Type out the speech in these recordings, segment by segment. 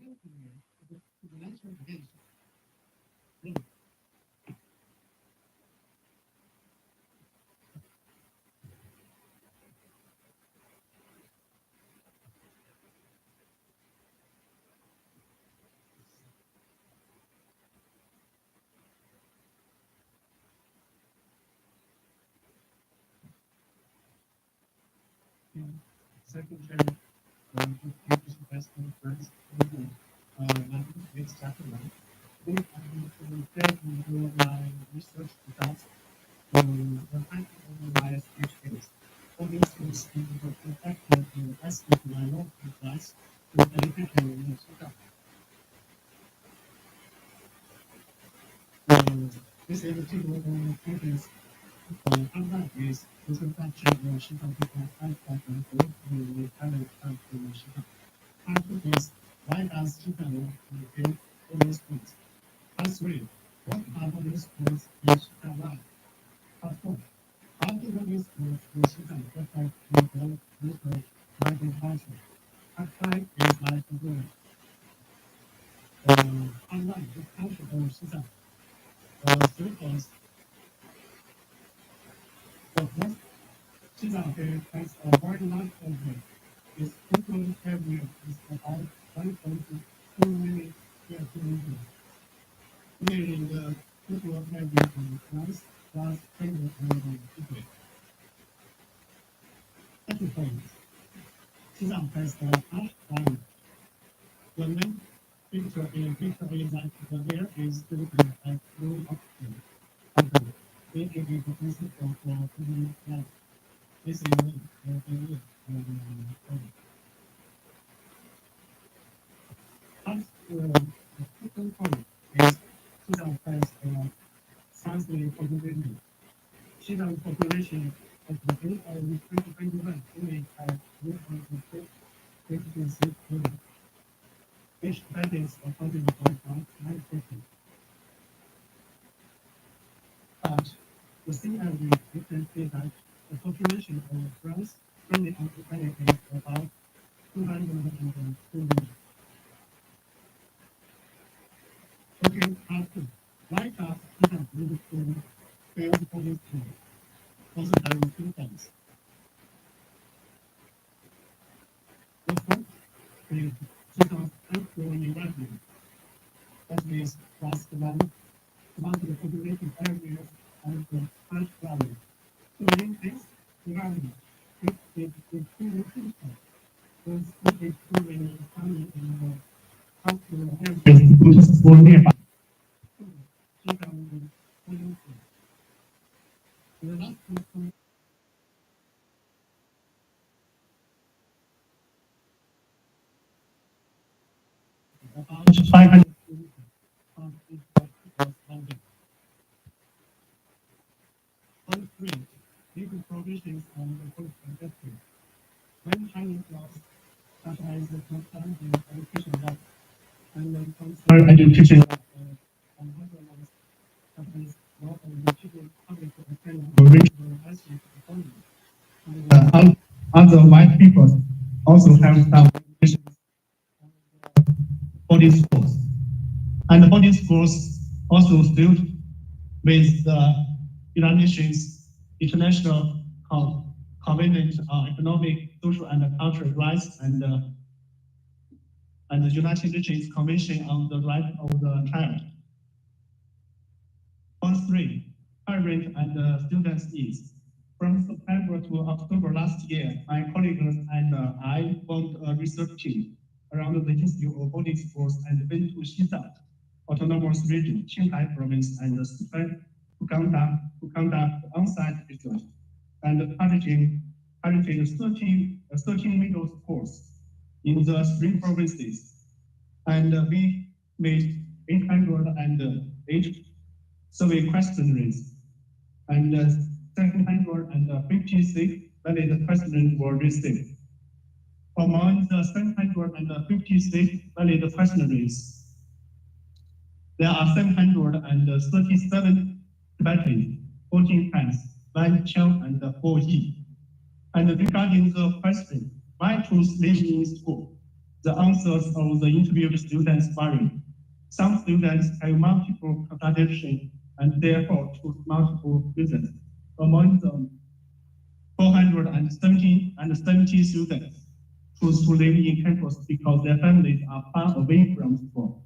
Secretary of Education President First, it's chapter 1. Then I will get into my research results the fact of my speech is. Obviously, the effective aspect of my law applies to education in Sudan. This is a typical conference online is presentation of Sudan people and group in talent of Sudan. Part 2 is why does Sudan fail all these points? Part 3, what are the these points in Sudan life? Part 4, how do these points in Sudan affect the local migrant culture? Part 5 is my conclusion. Online, the culture of Sudan. 3 points. The first, Sudan has a very large country. Its total area is about 1.2 million square kilometers. Nearly the total area of France plus 10 million people. Second point, Sudan has a harsh climate. The main feature is that the air is filtered as low oxygen content, making it possible for human life. This is the second point is Sudan has a sizable population. Sudan population of the end of 2021 only had 1.6 million, which is accounting for about 9%. But the same average, you can see that the population of France only occupied about 202 million. Okay, after why does Sudan need to fail the policy? Also, there are 2 things. The first is Sudan's outgoing revenue. That means plus the money among the population areas and the cash value. To link this revenue, it is extremely critical. Because it is truly coming in the cultural areas for nearby. Sudan policy. The last question about 500 of funding. Point 3, legal provisions on the post industry. When Chinese laws, such as the concern education law and the concern education law and other laws, such as law of the public opinion or regional ethnic economy. And other white people also have some regulations on the boarding schools. And the boarding schools also filled with the United Nations International Covenant on Economic, Social, and Cultural Rights and the United Nations Convention on the Rights of the Child. Point 3, parent and students' needs. From September to October last year, my colleagues and I formed a research team around the issue of boarding schools and went to Xizang Autonomous Region, Qinghai Province, and Sichuan to conduct on-site research and targeting 13 middle schools in the three provinces. And we made 808 survey questionnaires, and 756 valid questions were received. Among the 756 valid questionnaires, there are 737 Tibetans, 14 Hans, 1 Cheng, and 4 Yi. And regarding the question, why choose living in school? The answers of the interviewed students vary. Some students have multiple consultations and therefore choose multiple reasons. Among them, 470 students choose to live in campus because their families are far away from school.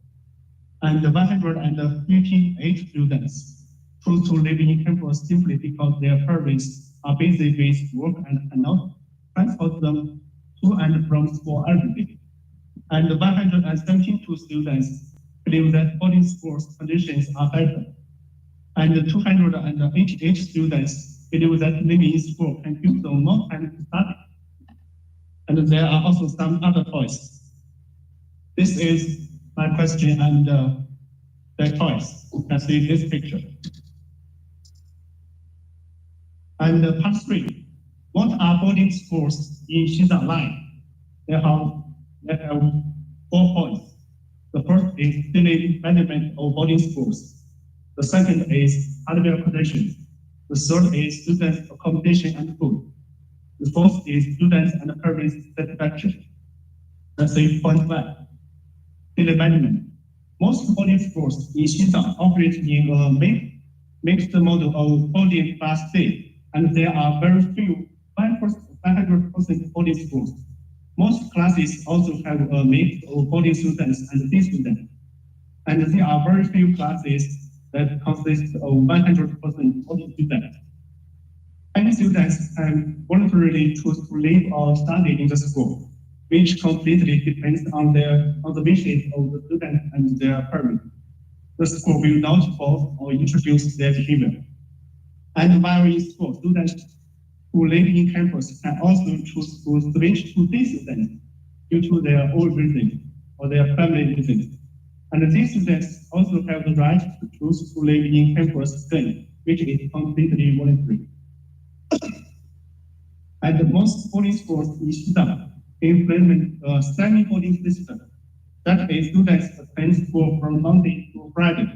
And 158 students choose to live in campus simply because their parents are busy with work and cannot transport them to and from school every day. And 172 students believe that boarding schools conditions are better. And 288 students believe that living in school can give them more time to study. And there are also some other choices. This is my question and their choice. You can see this picture. And part 3, what are boarding schools in Xinjiang like? They have 4 points. The first is daily management of boarding schools. The second is hardware conditions. The third is students' accommodation and food. The fourth is students and parents' satisfaction. Let's see point 1. Daily management. Most boarding schools in Xinjiang operate in a mixed model of boarding plus day, and there are very few 100% boarding schools. Most classes also have a mix of boarding students and day students, and there are very few classes that consist of 100% boarding students. Many students can voluntarily choose to live or study in the school, which completely depends on the wishes of the students and their parents. The school will not force or introduce their behavior. And while in school, students who live in campus can also choose to switch to day students due to their own reasons or their family reasons. And these students also have the right to choose to live in campus again, which is completely voluntary. And most boarding schools in Xinjiang implement a semi-boarding system. That is, students attend school from Monday to Friday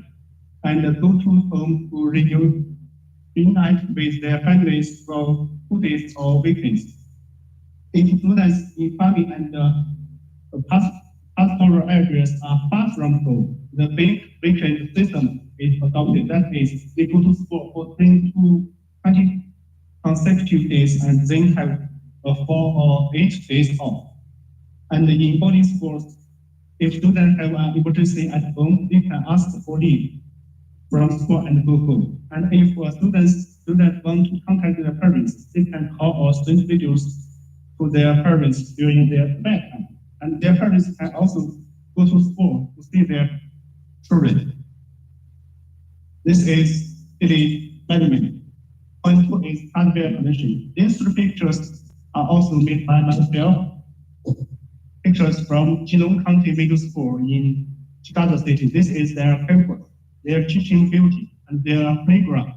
and go to home to reunite with their families for 2 days or weekends. If students in farming and pastoral areas are far from home, the big weekend system is adopted. That is, they go to school for 10 to 20 consecutive days and then have 4 or 8 days off. And in boarding schools, if students have an emergency at home, they can ask for leave from school and go home. And if students want to contact their parents, they can call or send videos to their parents during their bedtime. And their parents can also go to school to see their children. This is daily management. Point 2 is hardware condition. These 3 pictures are also made by myself. Pictures from Jilong County Middle School in Chicago City. This is their campus, their teaching building, and their playground.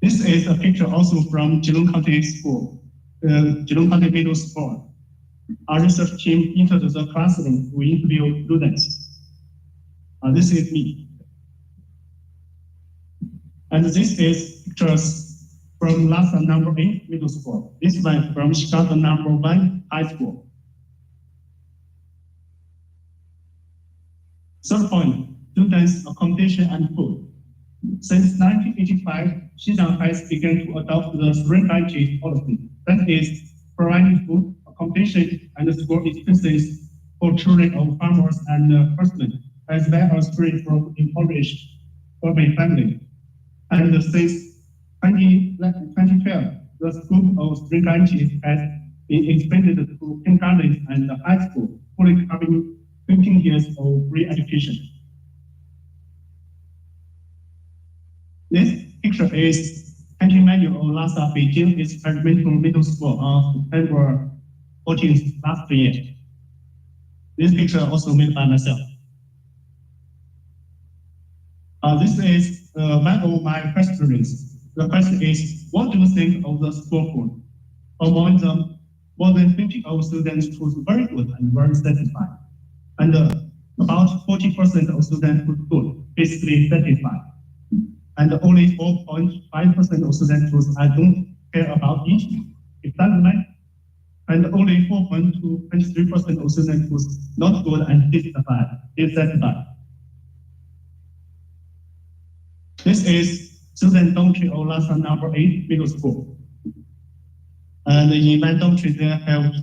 This is a picture also from Jilong County School, Jilong County Middle School. Our research team entered the classroom to interview students. This is me. And this is pictures from Lhasa number 8 middle school. This one from Chicago number 1 high school. Third point, students' accommodation and food. Since 1985, Xinjiang has begun to adopt the 3 branches policy. That is, providing food, accommodation, and school expenses for children of farmers and persons, as well as free from impoverished urban families. And since 2012, the scope of 3 branches has been expanded to kindergarten and high school, fully covering 15 years of free education. This picture is handling manual of Lhasa Beijing Experimental Middle School on September 14th last year. This picture also made by myself. This is one of my questions. The question is, what do you think of the school food? Among them, more than 50 of students choose very good and very satisfied. And about 40% of students choose good, basically satisfied. And only 4.5% of students choose I don't care about eating. It doesn't matter. and only 4.23% of students was not good and dissatisfied. This is student dormitory of Lhasa number 8 middle school. And in my dormitory, there have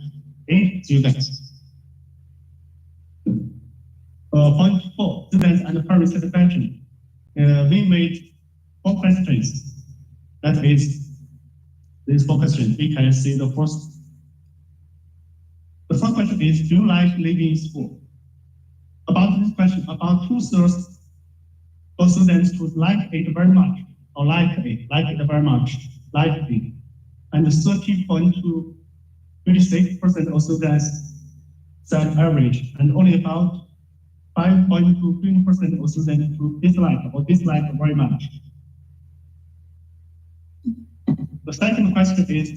8 students. Point 4, students and parent satisfaction. We made 4 questions. That is, these 4 questions. We can see the first. The first question is, do you like living in school? About this question, about 2/3 of students would like it very much, or like it very much, like it. And 30.26% of students said average, and only about 5.23% of students who dislike very much. The second question is,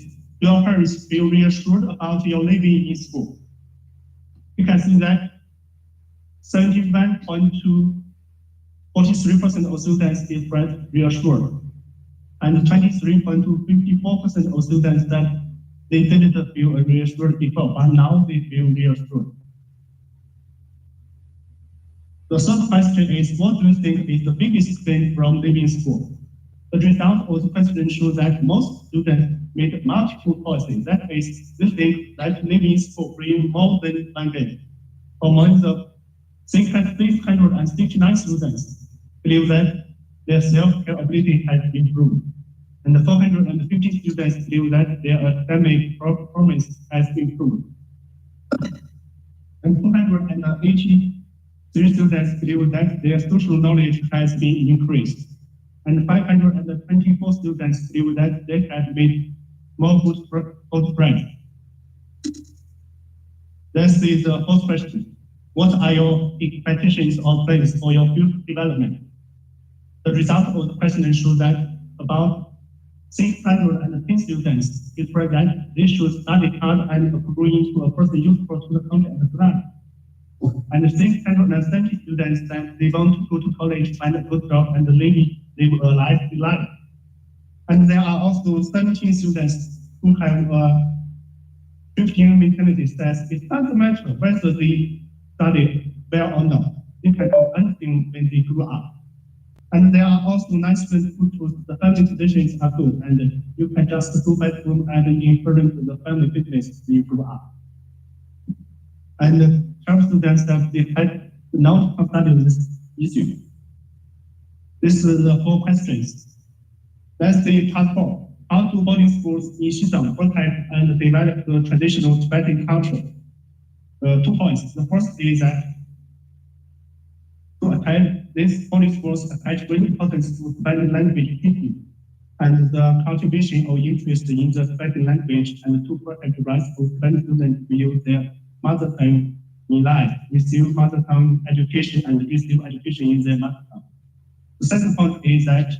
do your parents feel reassured about your living in school? You can see that 71.43% of students expressed reassured, and 23.54% of students that they didn't feel reassured before, but now they feel reassured. The third question is, what do you think is the biggest gain from living in school? The result of the question shows that most students made multiple choices. That is, they think that living in school brings more than one gain. Among the 669 students believe that their self-care ability has improved, and the 450 students believe that their academic performance has improved, and 283 students believe that their social knowledge has been increased, and 524 students believe that they have made more good friends. This is the fourth question. What are your expectations or plans for your future development? The result of the question shows that about 610 students expressed that they should study hard and grow into a person useful to the country and the land. And 670 students that they want to go to college, find a good job, and live a life. And there are also 17 students who have 15 mentalities that it doesn't matter whether they study well or not. They can do anything when they grow up. And there are also 9 students who choose the family traditions are good, and you can just go back home and infer into the family business when you grow up. And 12 students that they had not considered this issue. This is the 4 questions. Let's see part 4. How do boarding schools in Xizang protect and develop the traditional Tibetan culture? 2 points. The first is that to attend these boarding schools attach great importance to Tibetan language teaching and the cultivation of interest in the Tibetan language, and to protect the rights of Tibetan students to use their mother tongue in life, receive mother tongue education, and receive education in their mother tongue. The second point is that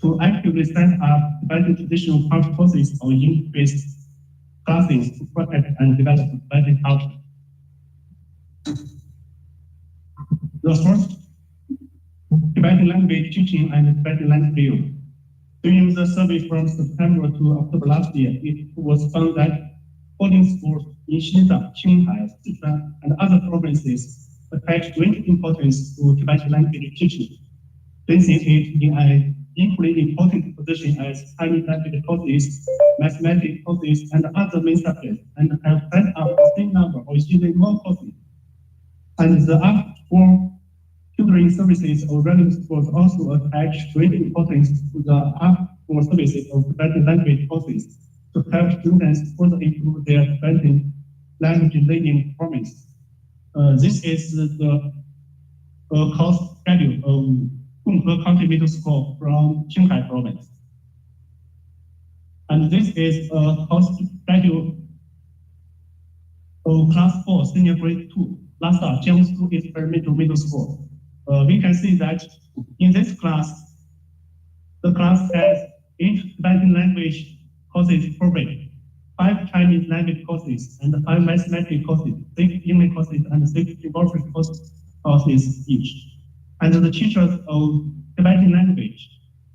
to actively set up Tibetan traditional culture courses or increase classes to protect and develop Tibetan culture. The first, Tibetan language teaching and Tibetan language field. During the survey from September to October last year, it was found that boarding schools in Xizang, Qinghai, Sichuan, and other provinces attach great importance to Tibetan language teaching, placing it in an equally important position as Chinese language courses, mathematics courses, and other main subjects, and have set up the same number or even more courses. And the after-school tutoring services of running schools also attach great importance to the after-school services of Tibetan language courses to help students further improve their Tibetan language learning performance. This is the course schedule of Gonghe County Middle School from Qinghai Province. And this is a course schedule of Class 4, Senior Grade 2, Lhasa, Jiangsu Experimental Middle School. We can see that in this class, the class has 8 Tibetan language courses per week, 5 Chinese language courses, and 5 mathematics courses, 6 English courses, and 6 geography courses each. And the teachers of Tibetan language,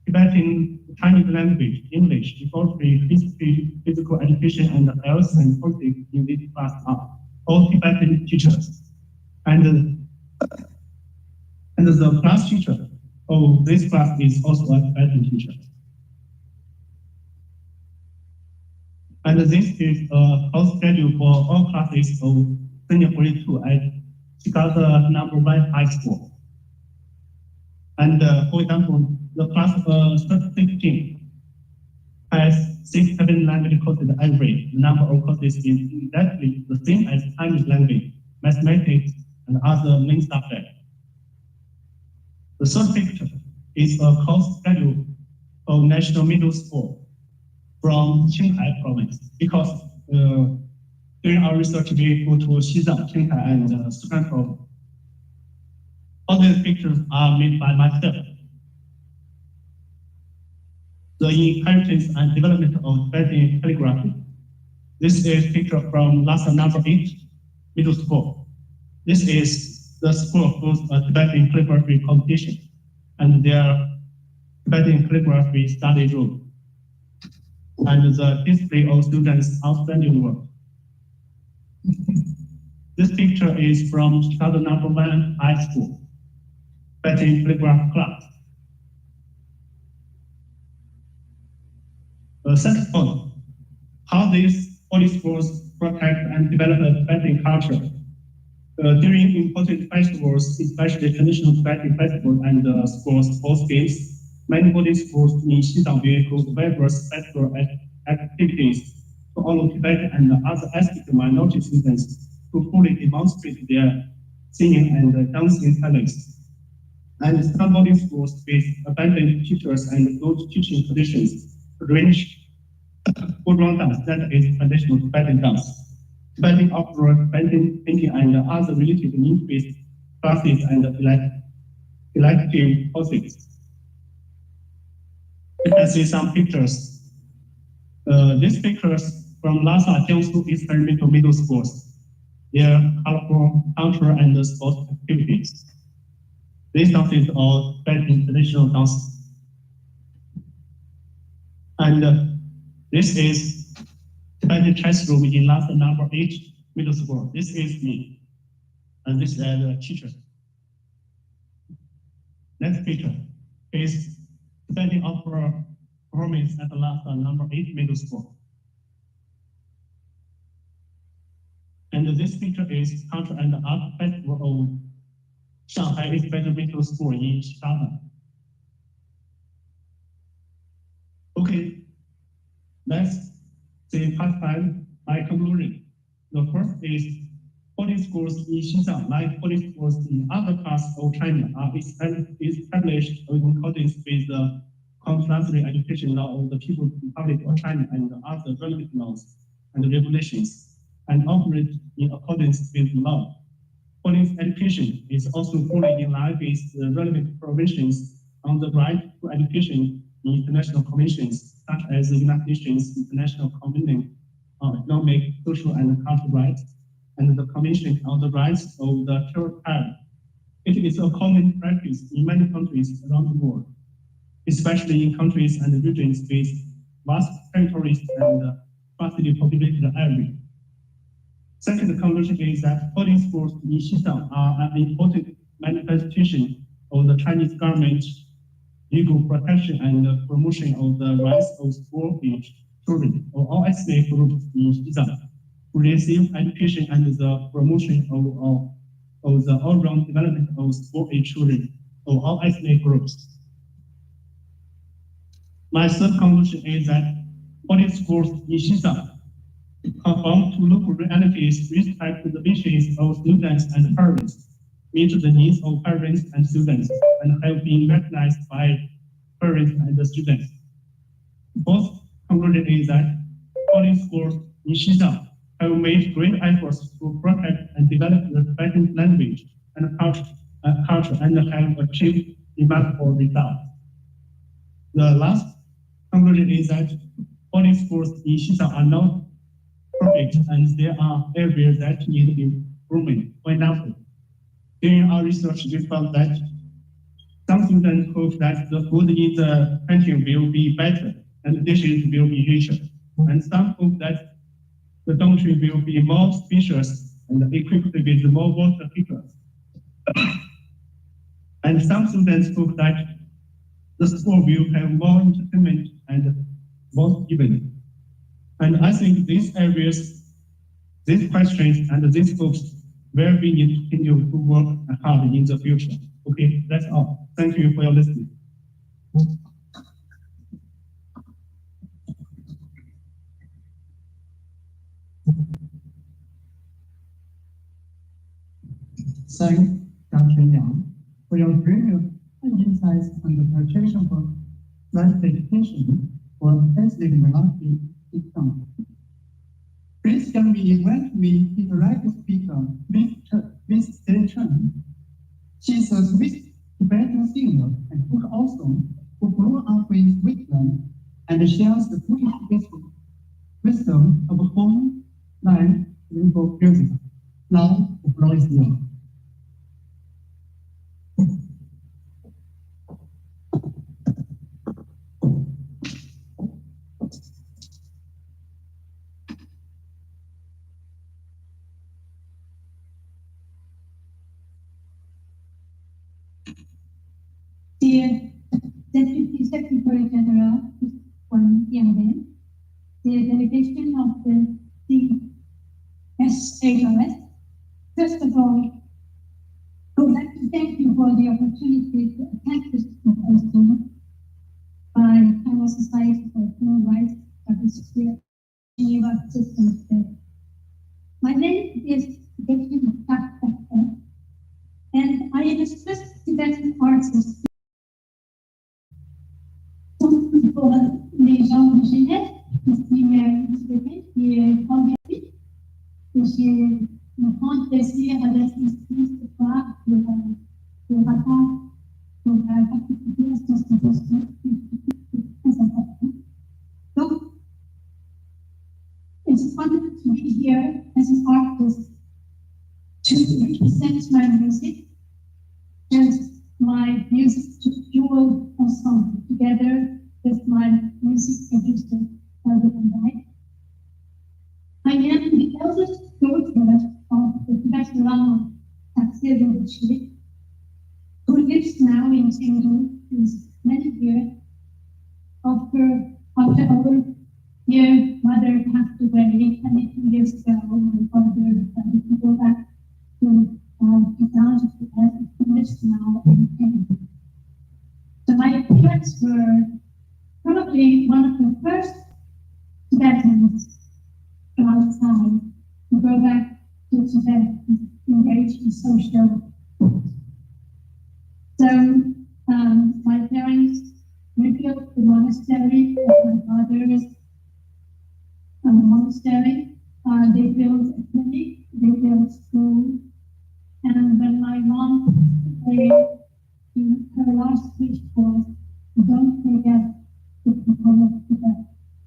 Tibetan Chinese language, English, geography, history, physical education, and health and politics in this class are all Tibetan teachers. And the class teacher of this class is also a Tibetan teacher. And this is a course schedule for all classes of senior grade 2 at Chicago #1 high school. And for example, the class 16 has 6-7 language courses every. The number of courses is exactly the same as Chinese language, mathematics, and other main subjects. The third picture is a course schedule of National Middle School from Qinghai province, because during our research we go to Xizang, Qinghai, and Sichuan province. All these pictures are made by myself. The inheritance and development of Tibetan calligraphy. This is a picture from Lhasa #8 middle school. This is the school hosts a Tibetan calligraphy competition and their Tibetan calligraphy study room, and the display of students' outstanding work. This picture is from Chicago #1 high school, Tibetan calligraphy class. The second point, how these holy schools protect and develop a Tibetan culture. During important festivals, especially traditional Tibetan festivals and school sports games, many holy schools in Xizang hold various festival activities to honor Tibetan and other ethnic minority students to fully demonstrate their singing and dancing talents. And some holy schools with abundant teachers and good teaching traditions arrange full-round dance, that is traditional Tibetan dance, Tibetan opera, Tibetan painting, and other related increased classes and elective courses. You can see some pictures. These pictures from Lhasa, Jiangsu Experimental Middle Schools, their colorful cultural and sports activities. These dances are Tibetan traditional dances. And this is Tibetan chess room in Lhasa #8 middle school. This is me, and this is the teacher. Next picture is Tibetan opera performance at Lhasa #8 middle school. And this picture is Culture and Art Festival of Shanghai Experimental School in Chicago. Okay, let's see part 5, my conclusion. The first is holy schools in Xizang, like holy schools in other parts of China, are established in accordance with the compulsory education law of the People's Republic of China and other relevant laws and regulations, and operate in accordance with the law. Holy education is also fully in line with the relevant provisions on the right to education in international conventions, such as the United Nations International Convention on Economic, Social, and Cultural Rights, and the Convention on the Rights of the Third Child. It is a common practice in many countries around the world, especially in countries and regions with vast territories and sparsely populated areas. Second conclusion is that holy schools in Xizang are an important manifestation of the Chinese government's legal protection and promotion of the rights of school-age children of all ethnic groups in Xizang to receive education and the promotion of the all-round development of school-age children of all ethnic groups. My third conclusion is that holy schools in Xizang conform to local realities, respect the wishes of students and parents, meet the needs of parents and students, and have been recognized by parents and the students. Fourth conclusion is that holy schools in Xizang have made great efforts to protect and develop the Tibetan language and culture and have achieved remarkable results. The last conclusion is that holy schools in Xizang are not perfect, and there are areas that need improvement. For example, during our research, we found that some students hope that the food in the canteen will be better and the dishes will be richer. And some hope that the dormitory will be more spacious and equipped with more water heaters. And some students hope that the school will have more entertainment and more events. And I think these areas, these questions, and these hopes will be need to continue to work hard in the future. Okay, that's all. Thank you for your listening. Thanks, Dr. Yang, for your brilliant insights on the protection for rights education for ethnic minority Islam. Please can we invite me interact speaker, Miss Chen. She is a Swiss Tibetan singer and book author who grew up in Switzerland and shares the Buddhist wisdom of home, life, and for music. Now, the floor is yours. Dear Deputy Secretary General, Wang Yangbin, dear delegation of the CSHOS, first of all, I would like to thank you for the opportunity to attend this symposium by China Society for Human Rights of the Secure Geneva Systems Day. My name is Betty Takta, and I am a Swiss Tibetan artist. Pour les gens de Genève, qui est converti, et j'ai un grand plaisir d'être ici ce soir pour attendre, pour participer à cette symposium très important. Donc, it's wonderful to be here as an artist to represent my music and my music dual ensemble together with my music producer, Van Dyke. I am the eldest daughter of the Tibetan Lama Tatsir Rinpoche, who lives now in Chengdu since many years. After our dear mother passed away 22 years ago, my father decided to go back to Bhutan, who lives now in Chengdu. So my parents were probably one of the first Tibetans from outside to go back to Tibet and engage in social thought. So my parents rebuilt the monastery of my father's monastery. They built a clinic, they built school, and when my mom her last wish was, don't forget the people of Tibet.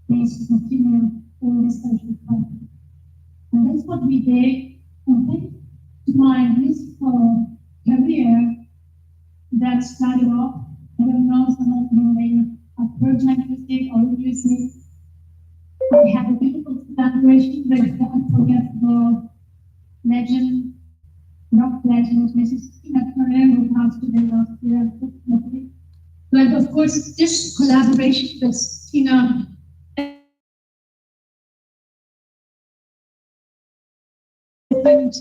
Please continue in the social project. And that's what we did. And thanks to my musical career that started off, I don't know, some of you may have heard my music or music. We had a beautiful collaboration with the unforgettable legend, rock legend, Mrs. Tina Turner, who passed away last year, unfortunately. But of course, this collaboration with Tina opened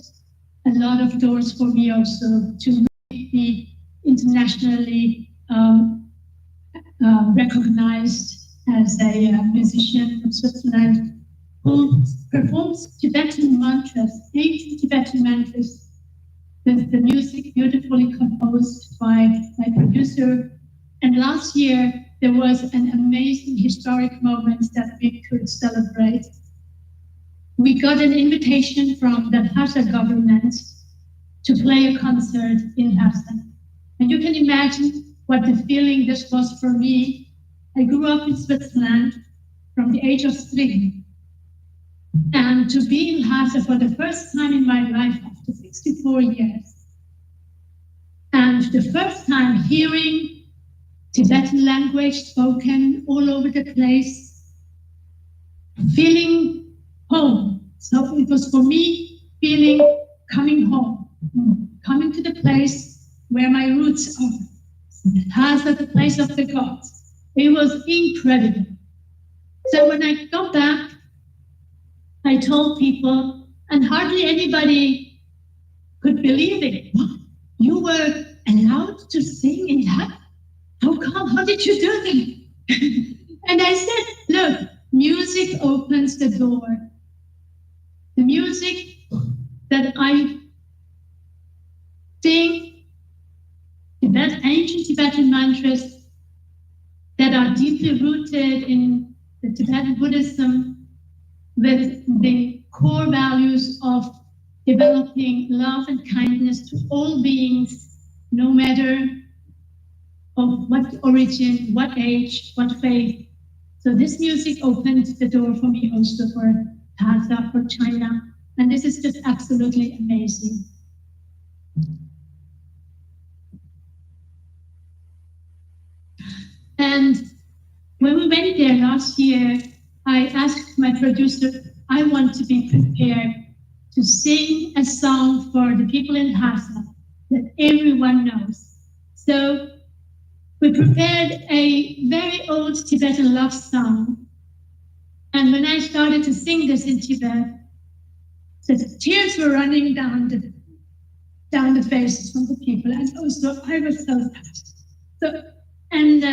a lot of doors for me also to be internationally recognized as a musician from Switzerland who performs Tibetan mantras, ancient Tibetan mantras, with the music beautifully composed by my producer. And last year, there was an amazing historic moment that we could celebrate. We got an invitation from the Lhasa government to play a concert in Lhasa. And you can imagine what the feeling this was for me. I grew up in Switzerland from the age of 3. And to be in Lhasa for the first time in my life after 64 years. And the first time hearing Tibetan language spoken all over the place, feeling home. So it was for me feeling coming home, coming to the place where my roots are. The Lhasa, the place of the gods. It was incredible. So when I got back, I told people, and hardly anybody could believe it. What? You were allowed to sing in that? How come? How did you do that? And I said, look, music opens the door. The music that I sing, ancient Tibetan mantras that are deeply rooted in the Tibetan Buddhism with the core values of developing love and kindness to all beings, no matter of what origin, what age, what faith. So this music opened the door for me also for Lhasa, for China, and this is just absolutely amazing. And when we went there last year, I asked my producer, I want to be prepared to sing a song for the people in Lhasa that everyone knows. So we prepared a very old Tibetan love song. And when I started to sing this in Tibet, the tears were running down the faces from the people. And also I was so touched. So, and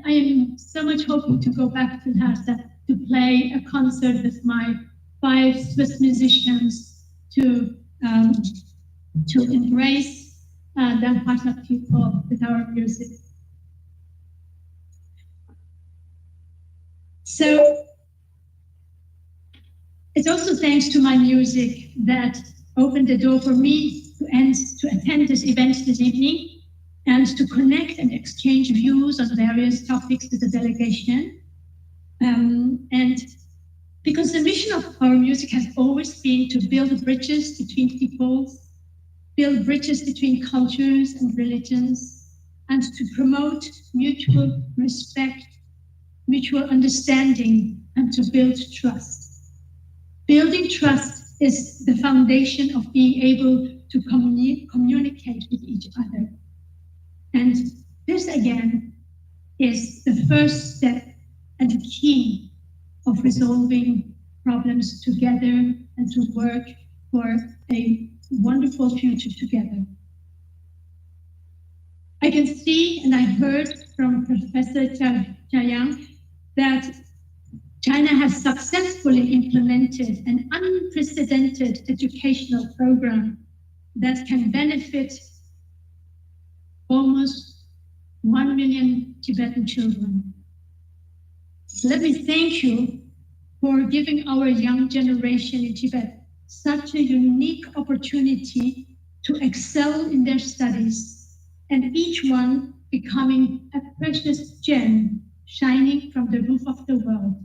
I am so much hoping to go back to Lhasa to play a concert with my 5 Swiss musicians to embrace the Lhasa people with our music. So it's also thanks to my music that opened the door for me to attend this event this evening and to connect and exchange views on various topics with the delegation. And because the mission of our music has always been to build bridges between peoples, build bridges between cultures and religions, and to promote mutual respect, mutual understanding, and to build trust. Building trust is the foundation of being able to communicate with each other. And this, again, is the first step and the key of resolving problems together and to work for a wonderful future together. I can see and I heard from Professor Jiayang that China has successfully implemented an unprecedented educational program that can benefit almost 1 million Tibetan children. So let me thank you for giving our young generation in Tibet such a unique opportunity to excel in their studies, and each one becoming a precious gem shining from the roof of the world.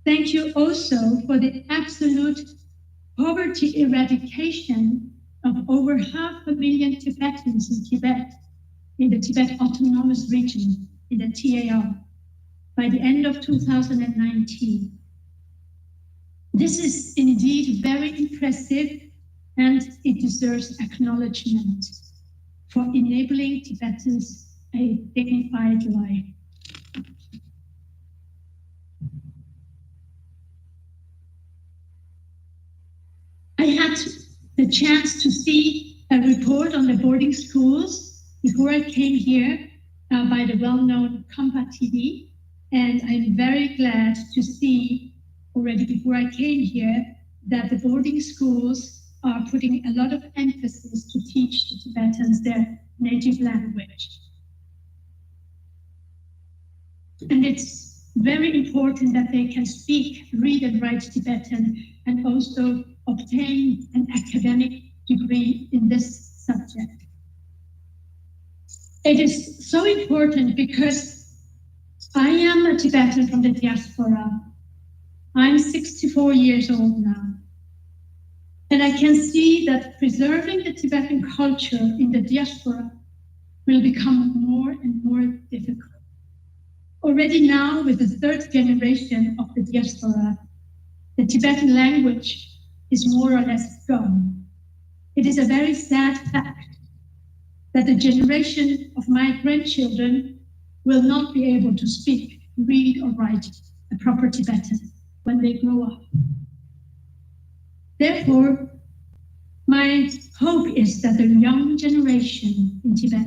Thank you also for the absolute poverty eradication of over 500,000 Tibetans in Tibet, in the Tibet Autonomous Region, in the TAR, by the end of 2019. This is indeed very impressive, and it deserves acknowledgement for enabling Tibetans a dignified life. I had the chance to see a report on the boarding schools before I came here by the well-known Kampa TV, and I'm very glad to see already before I came here that the boarding schools are putting a lot of emphasis to teach the Tibetans their native language. And it's very important that they can speak, read and write Tibetan, and also obtain an academic degree in this subject. It is so important because I am a Tibetan from the diaspora. I'm 64 years old now. And I can see that preserving the Tibetan culture in the diaspora will become more and more difficult. Already now, with the third generation of the diaspora, the Tibetan language is more or less gone. It is a very sad fact that the generation of my grandchildren will not be able to speak, read, or write a proper Tibetan when they grow up. Therefore, my hope is that the young generation in Tibet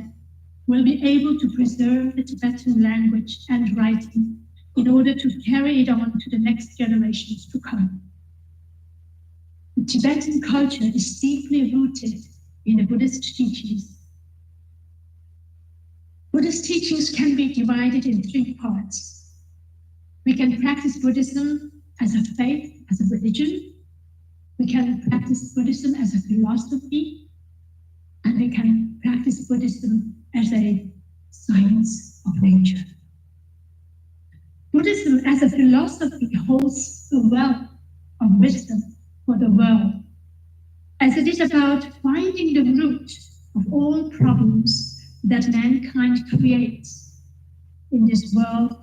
will be able to preserve the Tibetan language and writing in order to carry it on to the next generations to come. The Tibetan culture is deeply rooted in the Buddhist teachings. Buddhist teachings can be divided in three parts. We can practice Buddhism as a faith, as a religion. We can practice Buddhism as a philosophy, and we can practice Buddhism as a science of nature. Buddhism as a philosophy holds a wealth of wisdom for the world, as it is about finding the root of all problems that mankind creates in this world,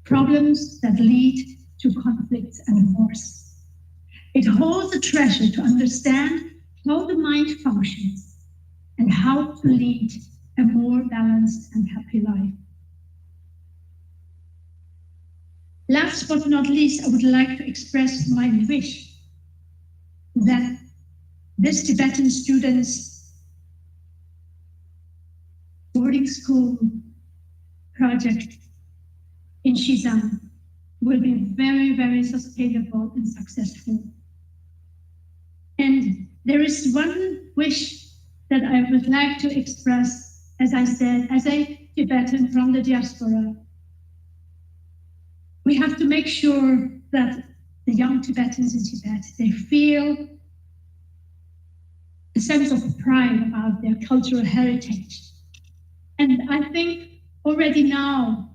problems that lead to conflicts and wars. It holds a treasure to understand how the mind functions and how to lead a more balanced and happy life. Last but not least, I would like to express my wish that this Tibetan students' boarding school project in Xizang will be very, very sustainable and successful. And there is one wish that I would like to express, as I said, as a Tibetan from the diaspora. We have to make sure that the young Tibetans in Tibet, they feel a sense of pride about their cultural heritage. And I think already now,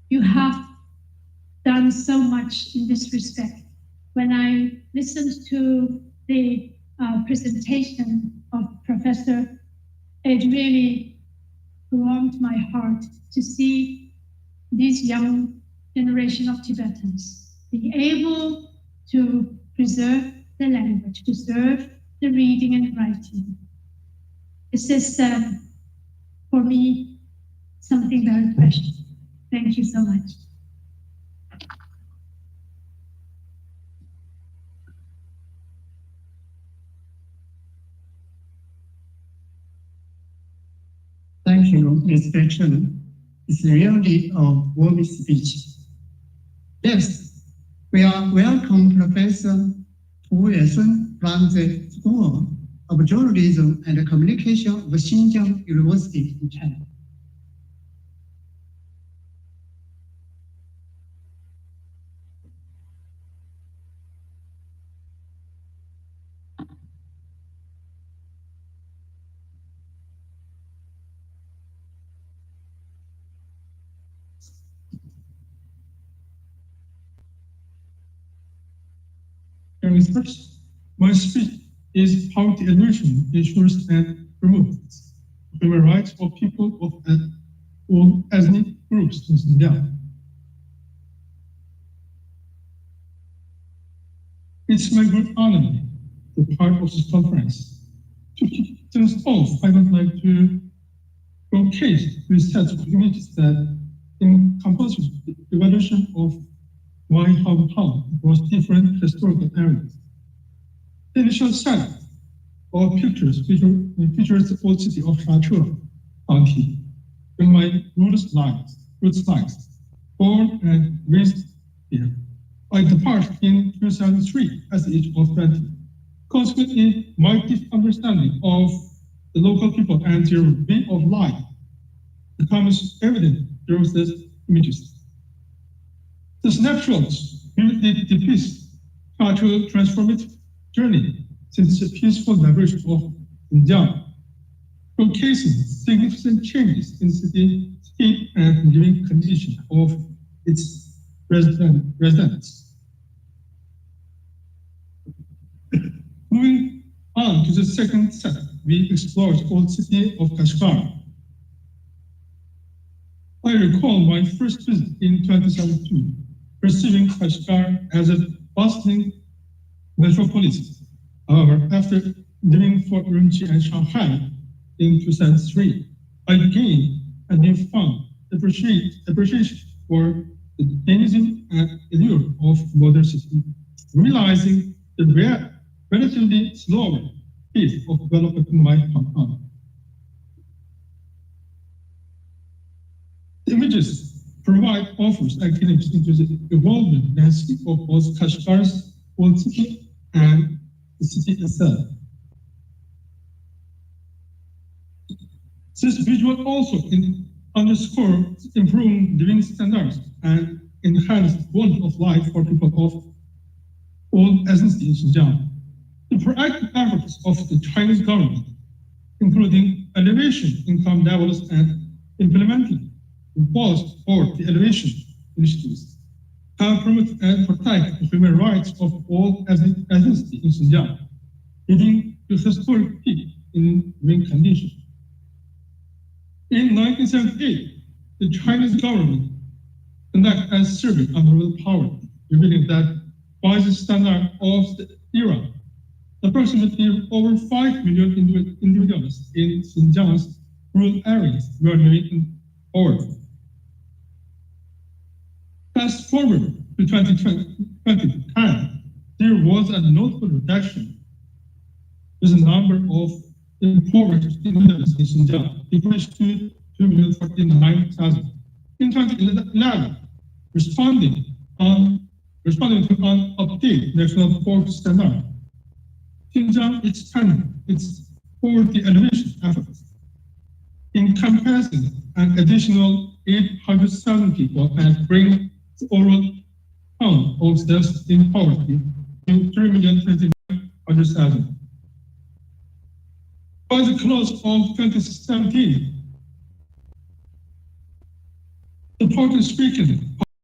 you have done so much in this respect. When I listened to the presentation of Professor, it really warmed my heart to see this young generation of Tibetans being able to preserve the language, preserve the reading and writing. This is, for me, something very precious. Thank you so much. Thank you, Mr. Chen. It's really a warm speech. Next, we are welcome Professor Hu Yuesun from the School of Journalism and Communication of Xinjiang University in China. First, my speech is how the illusion ensures and promotes human rights for people of all ethnic groups in Xinjiang. It's my great honor to be part of this conference. To kick things off, I would like to showcase research of images that encompass the evolution of why, how across different historical areas. The initial set of pictures features the old city of Shache County, in my root lives, born and raised here. I departed in 2003 at the age of 20. Consequently, my deep understanding of the local people and their way of life becomes evident through these images. The snapshots vividly depict Shache's transformative journey since the peaceful liberation of Xinjiang, showcasing significant changes in city state and living conditions of its residents. Moving on to the second set, we explored the old city of Kashgar. I recall my first visit in 2017, perceiving Kashgar as a bustling metropolis. However, after living for Urumqi and Shanghai in 2003, I gained a newfound appreciation for the dynamism and allure of modern city, realizing the relatively slower pace of development in my hometown. The images provide offers a glimpse into the evolving landscape of both Kashgar's old city and the city itself. This visual also underscores improving living standards and enhanced quality of life for people of all ethnicity in Xinjiang. The proactive efforts of the Chinese government, including elevation income levels and implementing reforms for the elevation initiatives, have promoted and protected the human rights of all ethnicity in Xinjiang, leading to a historic peak in living conditions. In 1978, the Chinese government conducted a survey on the rural poverty, revealing that by the standard of the era, approximately over 5 million individuals in Xinjiang's rural areas were living in poverty. Fast forward to 2010, there was a notable reduction with the number of impoverished individuals in Xinjiang decreased to 2,049,000. In 2011, responding to an updated national poverty standard, Xinjiang expanded its poverty elevation efforts, encompassing an additional 800,000 people and bringing the overall count of those in poverty to 3,29,000. By the close of 2017, the poverty-stricken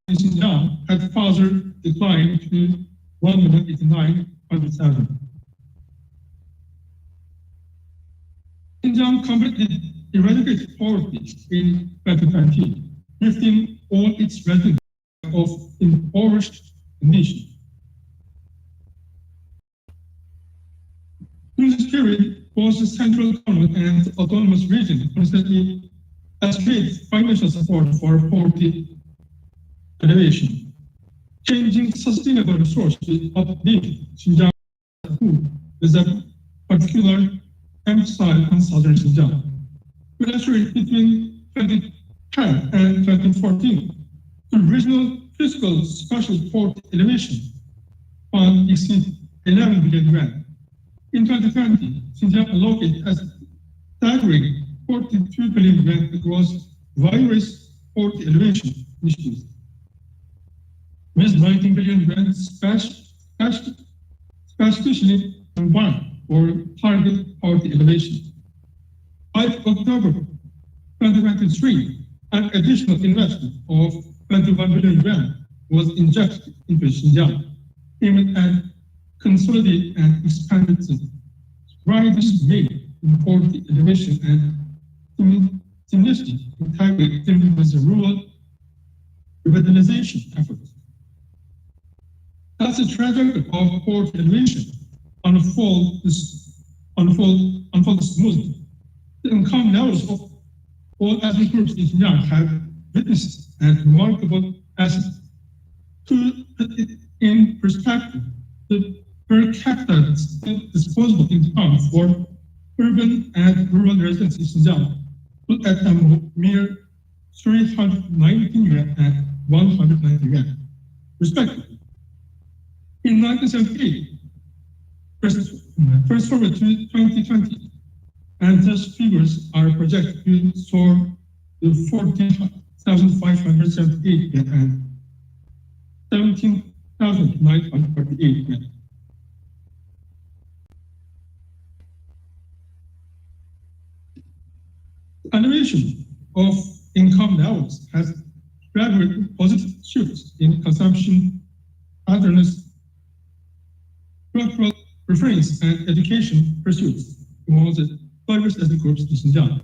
in Xinjiang had further declined to 1,089,000. Xinjiang completely eradicated poverty in 2020, lifting all its residents of impoverished condition. During this period, both the central government and the autonomous region constantly escalated financial support for poverty elevation. Changing sustainable resources uplifted Xinjiang food with a particular emphasis on southern Xinjiang. Gradually, between 2010 and 2014, the regional fiscal special poverty elevation fund exceeded 11 billion yuan. In 2020, Xinjiang allocated a staggering 42 billion yuan across various poverty elevation initiatives, with 19 billion yuan specifically combined for target poverty elevation. By October 2023, an additional investment of 21 billion yuan was injected into Xinjiang, aimed at consolidating and expanding the strides made in poverty elevation and seamlessly integrated them with the rural revitalization efforts. As the trajectory of poverty elevation unfolds smoothly, the income levels of all ethnic groups in Xinjiang have witnessed a remarkable ascent. To put it in perspective, the per capita disposable income for urban and rural residents in Xinjiang stood at a mere 319 yuan and 190 yuan, respectively. In 1978, first forward to 2020, and those figures are projected to soar to 14,578 yuan and 17,948 yuan. The elevation of income levels has triggered positive shifts in consumption patterns, structural preference and education pursuits among the diverse ethnic groups in Xinjiang.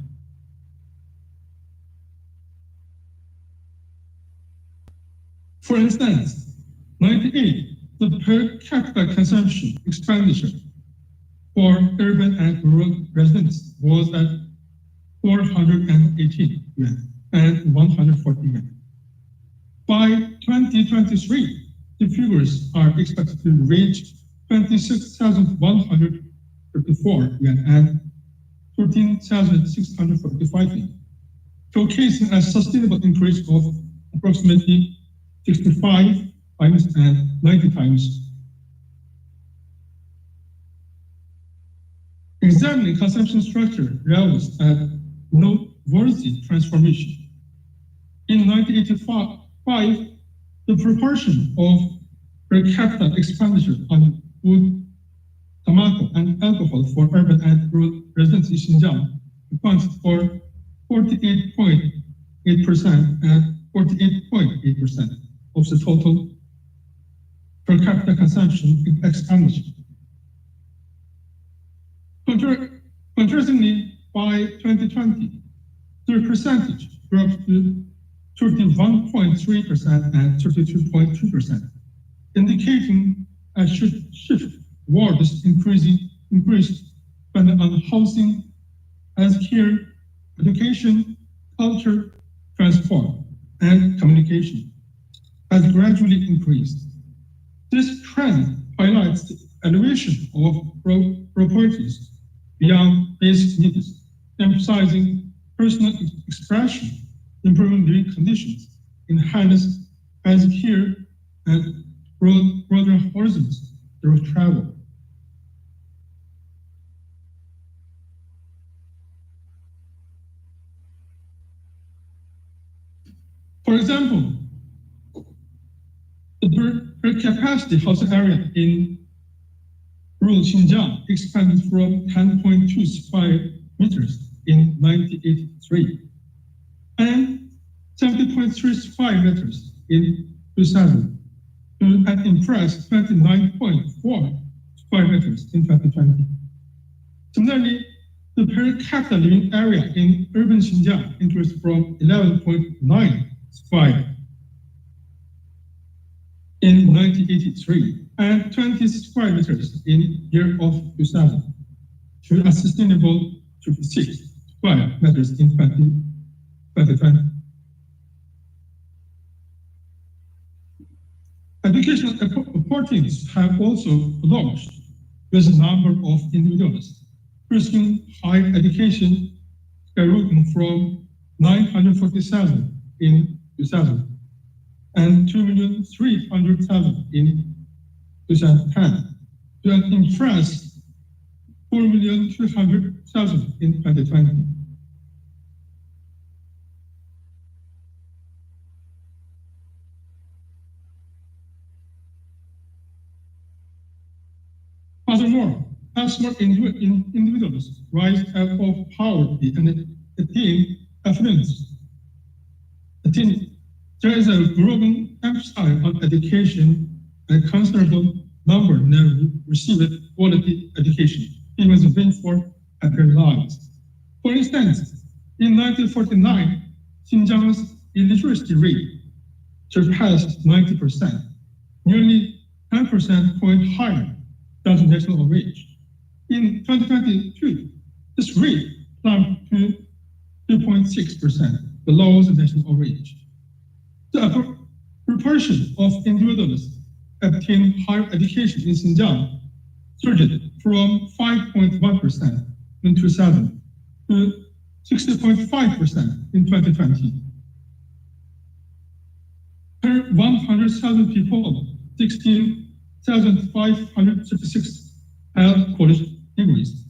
For instance, 98, the per capita consumption expenditure for urban and rural residents was at 418 yuan and 140 yuan. By 2023, the figures are expected to reach 26,134 yuan and 14,645 yuan, showcasing a sustainable increase of approximately 65 times and 90 times. Examining consumption structure reveals a noteworthy transformation. In 1985, the proportion of per capita expenditure on food, tobacco, and alcohol for urban and rural residents in Xinjiang accounted for 48.8% and 48.8% of the total per capita consumption expenditure. Contrastingly, by 2020, the percentage dropped to 31.3% and 32.2%, indicating a shift towards increased spending on housing, healthcare, education, culture, transport, and communication has gradually increased. This trend highlights the elevation of properties beyond basic needs, emphasizing personal expression, improving living conditions, enhanced healthcare, and broader horizons through travel. For example, the per capacity housing area in rural Xinjiang expanded from 10.2 square meters in 1983 and 70.3 square meters in 2000 to an impressive 29.4 square meters in 2020. Similarly, the per capita living area in urban Xinjiang increased from 11.9 square in 1983 and 20 square meters in year of 2000 to a sustainable 56 square meters in 2020. Educational opportunities have also flourished with a number of individuals pursuing higher education, skyrocketing from 940,000 in 2000 and 2,300,000 in 2010 to an impressive 4,200,000 in 2020. Furthermore, as more individuals rise above poverty and attain affluence, there is a growing emphasis on education, and a considerable number now receive quality education, even the way for happier lives. For instance, in 1949, Xinjiang's illiteracy rate surpassed 90%, nearly 10% point higher than the national average. In 2022, this rate climbed to 2.6%, below the national average. The proportion of individuals obtaining higher education in Xinjiang surged from 5.1% in 2000 to 60.5% in 2020. Per 100,000 people, 16,536 held college degrees,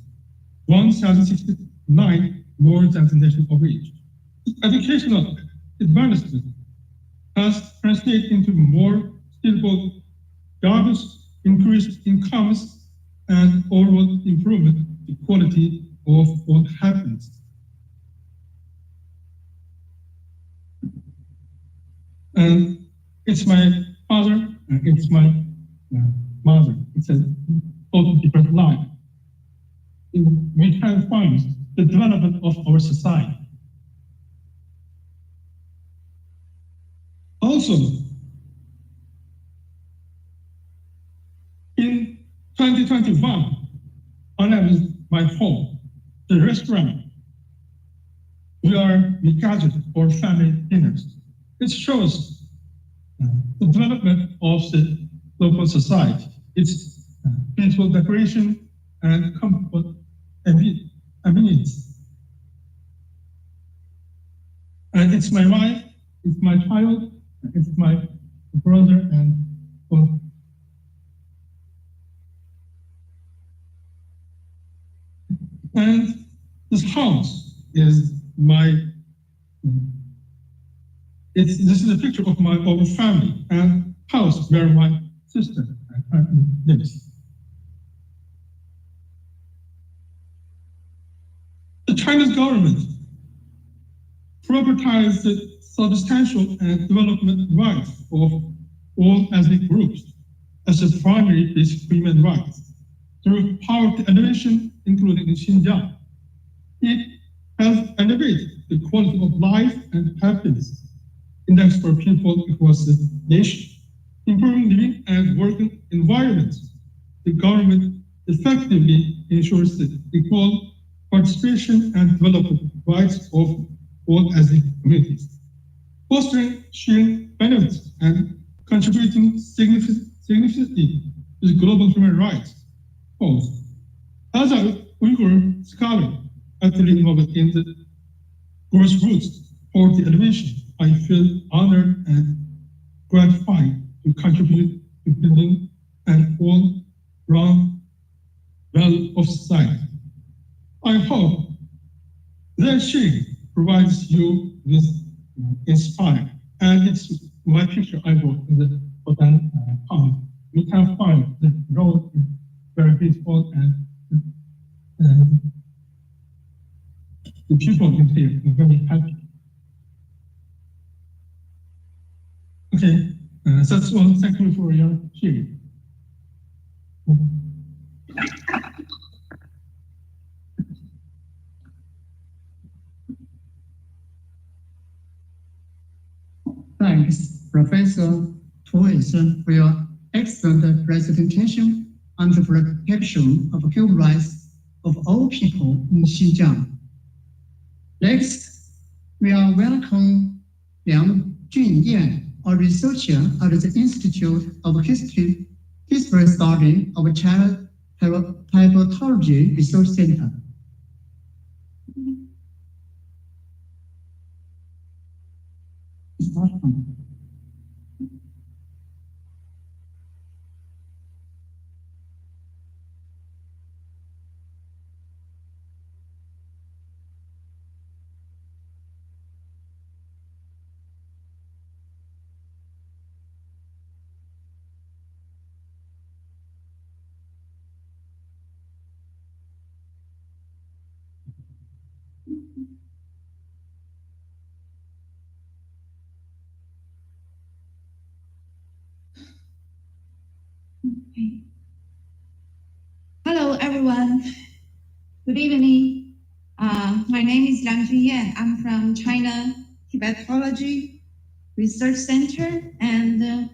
1,069 more than the national average. Educational advancement has translated into more stable jobs, increased incomes, and overall improvement in quality of what happens. And it's my father, and it's my mother. It's a of different life. We can find the development of our society. Also, in 2021, I left my home, the restaurant. We are gathered for family dinners. It shows the development of the local society, its peaceful decoration and comfort amenities. And it's my wife, it's my child, it's my brother and both. And this house is this is a picture of our family and house where my sister lives. The Chinese government prioritized the substantial and development rights of all ethnic groups as a primary basic human rights through poverty elevation, including in Xinjiang. It has elevated the quality of life and happiness index for people across the nation, improving living and working environments. The government effectively ensures the equal participation and development rights of all ethnic communities, fostering sharing benefits and contributing significantly to the global human rights cause. As a Uyghur scholar actively involved in the grassroots poverty elevation, I feel honored and gratified to contribute to building an all-round well of society. I hope that sharing provides you with inspire, and it's my picture I wrote in the Botanic Park. We can find the road is very beautiful and the people in here are very happy. Okay, that's all. Thank you for your sharing. Thanks, Professor Tu Weishen, for your excellent presentation on the protection of human rights of all people in Xinjiang. Next, we are welcome Liang Junyan, a researcher at the Institute of History Study of China Typology Research Center. Okay. Hello, everyone. Good evening. My name is Liang Junyan. I'm from China Tibetology Research Center, and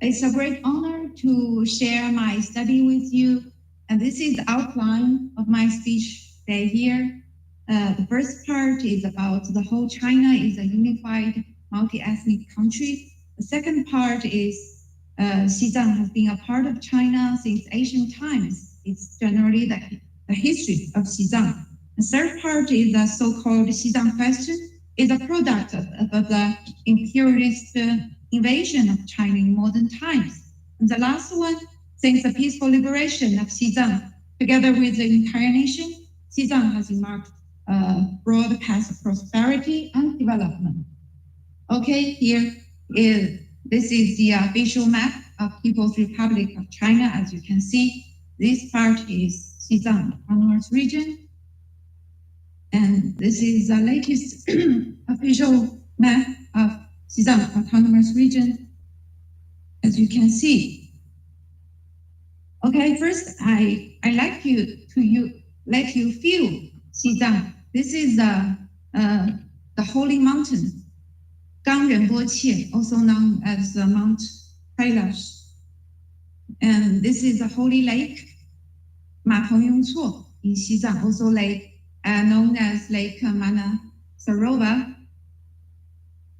it's a great honor to share my study with you. And this is the outline of my speech today here. The first part is about the whole China is a unified multi-ethnic country. The second part is Xizang has been a part of China since ancient times. It's generally the history of Xizang. The third part is the so-called Xizang question, is a product of the imperialist invasion of China in modern times. And the last one, since the peaceful liberation of Xizang, together with the entire nation, Xizang has emerged a broad path of prosperity and development. Okay, this is the visual map of People's Republic of China. As you can see, this part is Xizang Autonomous Region. And this is the latest official map of Xizang Autonomous Region. As you can see, Okay, first I like let you feel Xizang. This is the holy mountain, Gang Rinpoche, also known as Mount Kailash. And this is the holy lake, Ma Pengyong Cuo in Xizang, also lake known as Lake Manasarova.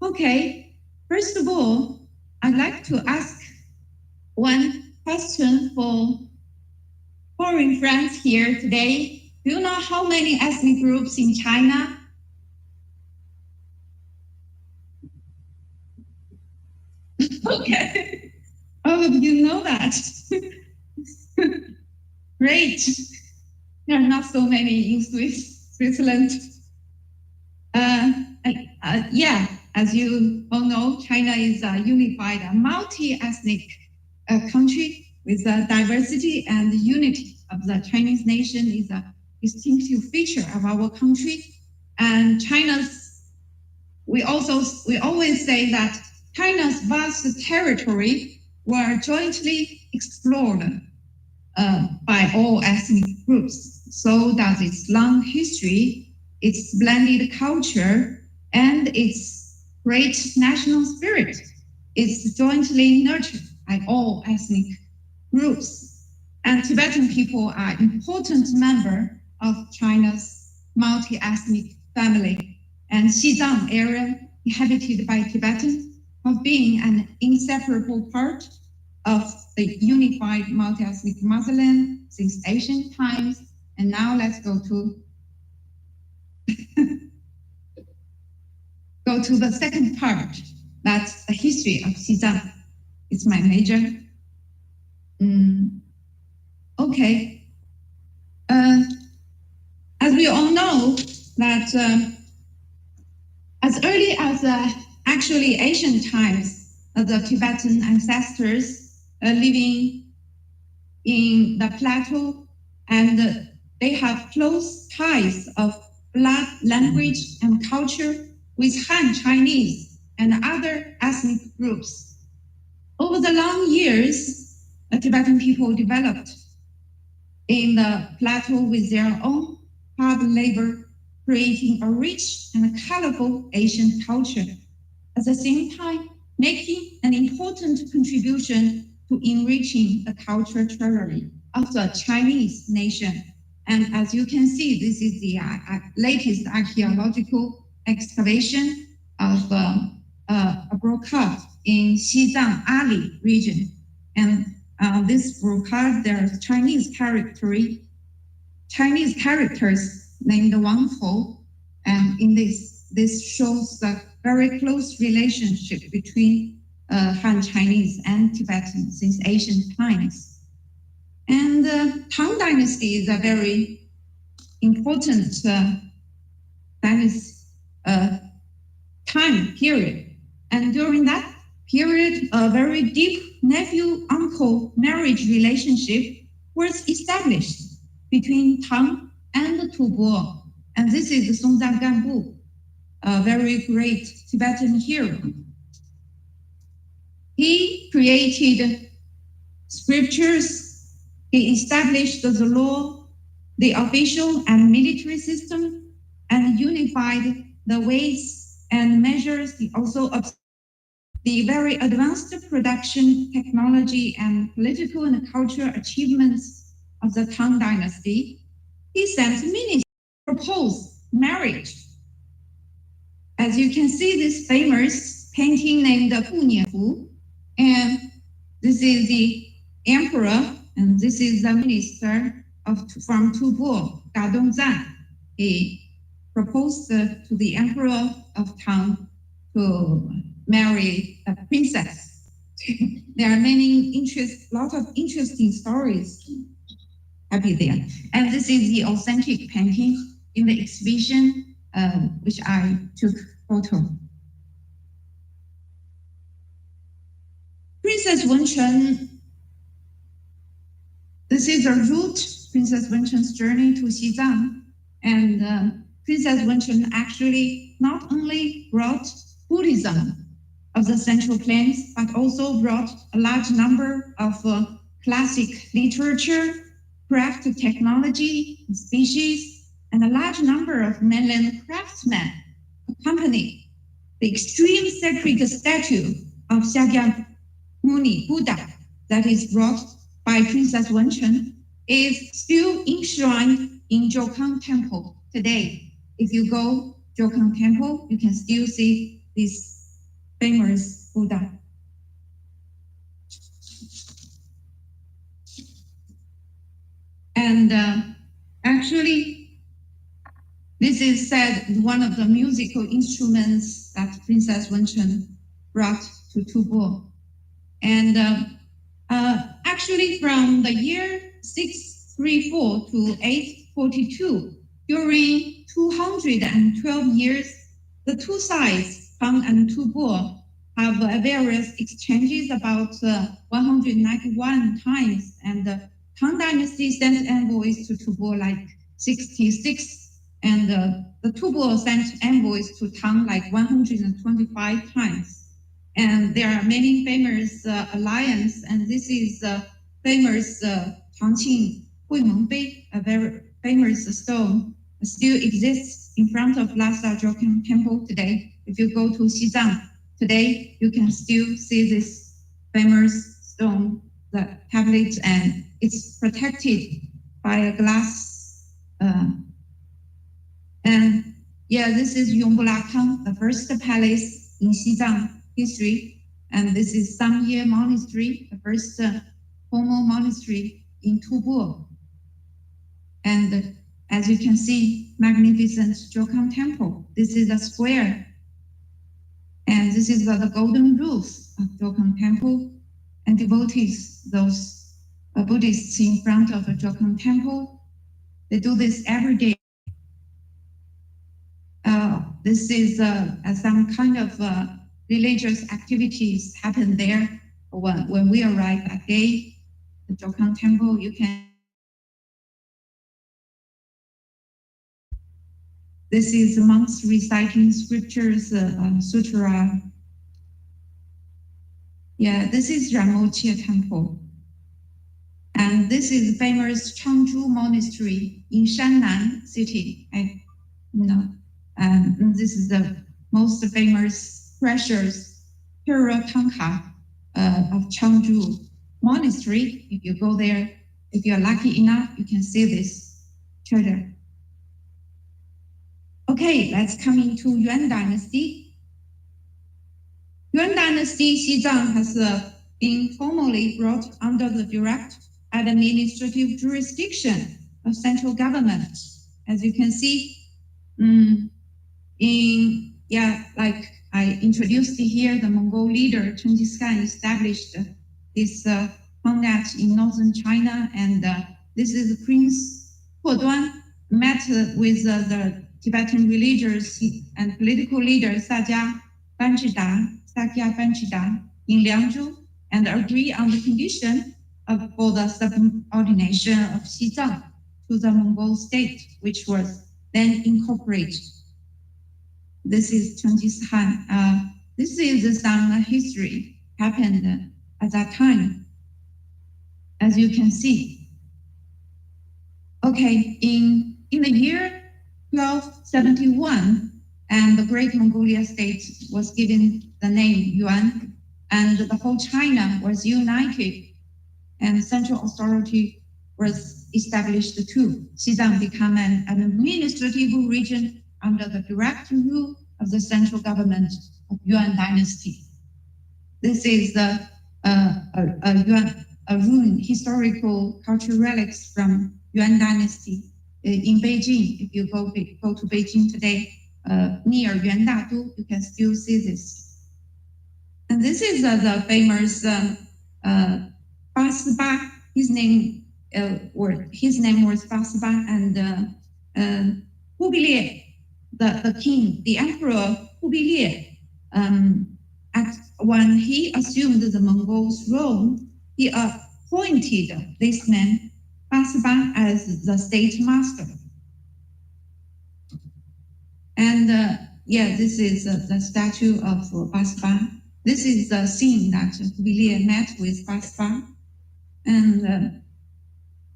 Okay, first of all, I'd like to ask one question for foreign friends here today. Do you know how many ethnic groups in China? Okay, all of you know that. Great. There are not so many in Switzerland. Yeah, as you all know, China is a unified, multi-ethnic country with the diversity and unity of the Chinese nation is a distinctive feature of our country. And we always say that China's vast territory were jointly explored by all ethnic groups. So does its long history, its blended culture, and its great national spirit is jointly nurtured by all ethnic groups. And Tibetan people are important member of China's multi-ethnic family. And Xizang area inhabited by Tibetans have been an inseparable part of the unified multi-ethnic motherland since ancient times. And now let's go to the second part. That's the history of Xizang. It's my major. Okay. As we all know that as early as actually ancient times, the Tibetan ancestors living in the plateau, and they have close ties of blood, language, and culture with Han Chinese and other ethnic groups. Over the long years, the Tibetan people developed in the plateau with their own hard labor, creating a rich and colorful Asian culture. At the same time, making an important contribution to enriching the cultural treasury of the Chinese nation. And as you can see, this is the latest archaeological excavation of a brocade in Xizang Ali region. And this brocade, there's Chinese characters named Wang Hou. And in this shows the very close relationship between Han Chinese and Tibetan since ancient times. And Tang Dynasty is a very important dynasty, time period. And during that period, a very deep nephew-uncle marriage relationship was established between Tang and Tubo. And this is Songzang Ganbu, a very great Tibetan hero. He created scriptures. He established the law, the official and military system, and unified the ways and measures. He also observed the very advanced production technology and political and cultural achievements of the Tang Dynasty. He sent ministers to propose marriage. As you can see, this famous painting named Bu Nianfu, and this is the emperor, and this is the minister from Tubo, Ga Dongzan. He proposed to the emperor of Tang to marry a princess. There are lot of interesting stories happy there. And this is the authentic painting in the exhibition, which I took photo. Princess Wenchun, this is a route, Princess Wenchun's journey to Xizang. And Princess Wenchun actually not only brought Buddhism of the Central Plains, but also brought a large number of classic literature, craft technology, species, and a large number of mainland craftsmen accompany the extreme sacred statue of Shakyamuni Buddha that is brought by Princess Wenchun is still enshrined in Jokan Temple today. If you go Jokan Temple, you can still see this famous Buddha. And actually, this is said one of the musical instruments that Princess Wenchun brought to Tubo. And actually, from the year 634 to 842, during 212 years, the two sides, Tang and Tubo, have various exchanges about 191 times, and the Tang Dynasty sent envoys to Tubo like 66, and the Tubo sent envoys to Tang like 125 times. And there are many famous alliances, and this is famous Changqing Huimeng Bei, a very famous stone, still exists in front of Lhasa Jokan Temple today. If you go to Xizang today, you can still see this famous stone, the tablet, and it's protected by a glass. And yeah, this is Yongbulakang, the first palace in Xizang history. And this is Samye Monastery, the first formal monastery in Tubo. And as you can see, magnificent Jokan Temple. This is a square. And this is the golden roof of Jokan Temple. And devotees, those Buddhists in front of the Jokan Temple, they do this every day. This is some kind of religious activities happen there. When we arrive that day, the Jokan Temple, you can. This is monks reciting scriptures, sutra. Yeah, this is Ramochie Temple. And this is famous Changzhou Monastery in Shannan city. And this is the most famous precious Pura Tanka of Changzhou Monastery. If you go there, if you're lucky enough, you can see this treasure. Okay, let's come into Yuan Dynasty. Yuan Dynasty, Xizang has been formally brought under the direct administrative jurisdiction of central government. As you can see, like I introduced here, the Mongol leader Genghis Khan established this Khanate in northern China, and this is Prince Huoduan met with the Tibetan religious and political leader Sakya Panchida in Liangzhou, and agree on the condition for the subordination of Xizang to the Mongol state, which was then incorporated. This is Genghis Khan. This is some history happened at that time, as you can see. Okay, in the year 1271, and the Great Mongolia state was given the name Yuan, and the whole China was united, and central authority was established too. Xizang became an administrative region under the direct rule of the central government of Yuan Dynasty. This is the Yuan historical cultural relics from Yuan Dynasty in Beijing. If you go to Beijing today, near Yuandadu, you can still see this. And this is the famous Ba Siba. His name was Ba Siba, and Hubilie, the king, the emperor Hubilie, when he assumed the Mongols' role, he appointed this man Ba Siba as the state master. And this is the statue of Ba Siba. This is the scene that Hubilie met with Ba Siba. And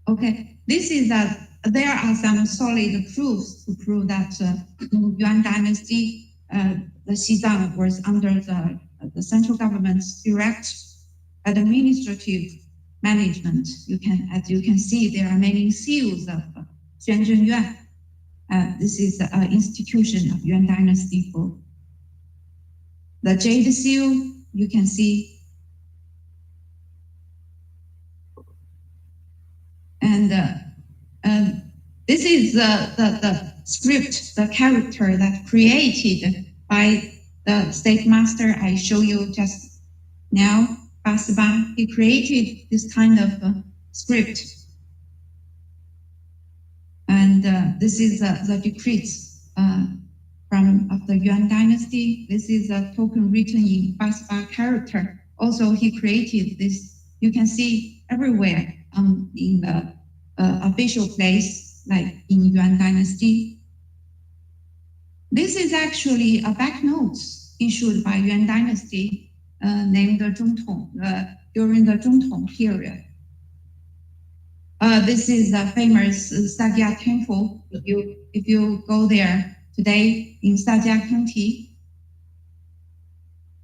okay, this is that there are some solid proofs to prove that in Yuan Dynasty, the Xizang was under the central government's direct administrative management. As you can see, there are many seals of Xuanzhen Yuan. This is an institution of Yuan Dynasty. For the jade seal, you can see. And this is the script, the character that created by the state master I show you just now, Basba. He created this kind of script. And this is the decrees of the Yuan Dynasty. This is a token written in Basba character. Also, he created this. You can see everywhere in the official place, like in Yuan Dynasty. This is actually a back notes issued by Yuan Dynasty named Zhongtong during the Zhongtong period. This is a famous Sajia temple. If you go there today in Sajia County,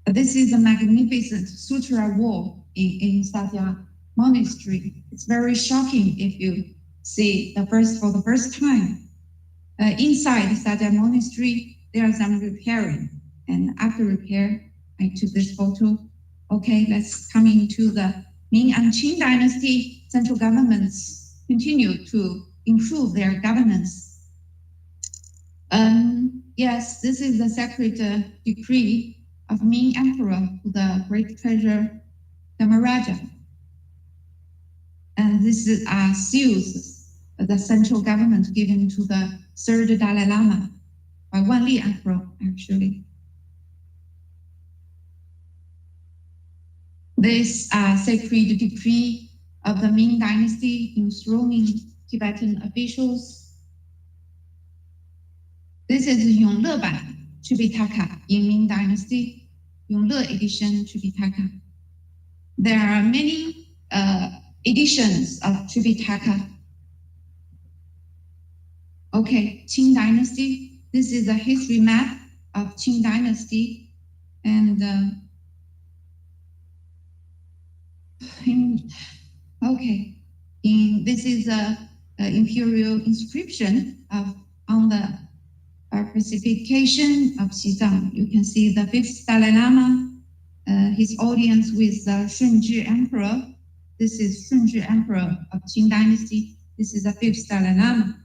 this is a magnificent sutra wall in Sajia Monastery. It's very shocking if you see for the first time. Inside Sajia Monastery, there are some repairing, and after repair, I took this photo. Okay, let's come into the Ming and Qing Dynasty. Central governments continue to improve their governance. Yes, this is the sacred decree of Ming Emperor, the great treasure, the Maharaja. And this is seals the central government given to the third Dalai Lama by Wanli Emperor, actually. This sacred decree of the Ming Dynasty enthroning Tibetan officials. This is Yongle Ban Tripitaka in Ming Dynasty, Yongle edition Tripitaka. There are many editions of Tripitaka. Okay, Qing Dynasty. This is a history map of Qing Dynasty, and this is a imperial inscription on the pacification of Xizang. You can see the 5th Dalai Lama, his audience with the Shunzhi Emperor. This is Shunzhi Emperor of Qing Dynasty. This is the 5th Dalai Lama,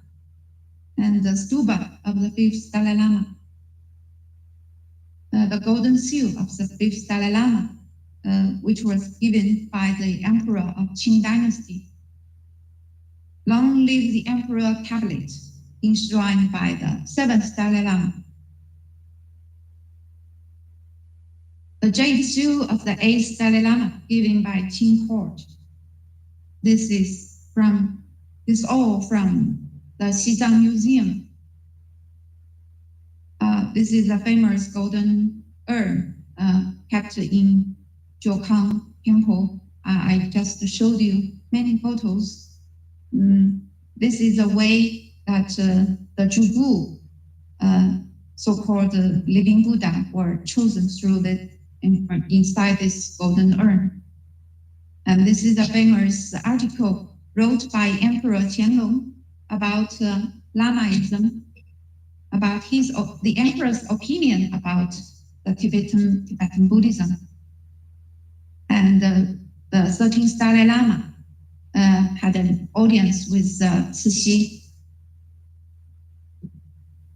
and the stupa of the 5th Dalai Lama. The golden seal of the 5th Dalai Lama, which was given by the Emperor of Qing Dynasty. Long live the Emperor tablet, enshrined by the 7th Dalai Lama. The jade seal of the 8th Dalai Lama, given by Qing court. This is all from the Xizang Museum. This is a famous golden urn kept in Jiukang Temple. I just showed you many photos. This is a way that the Zhugu, so-called living Buddha, were chosen through inside this golden urn. And this is a famous article wrote by Emperor Qianlong about Lamaism, about the emperor's opinion about the Tibetan Buddhism. And the 13th Dalai Lama had an audience with Cixi.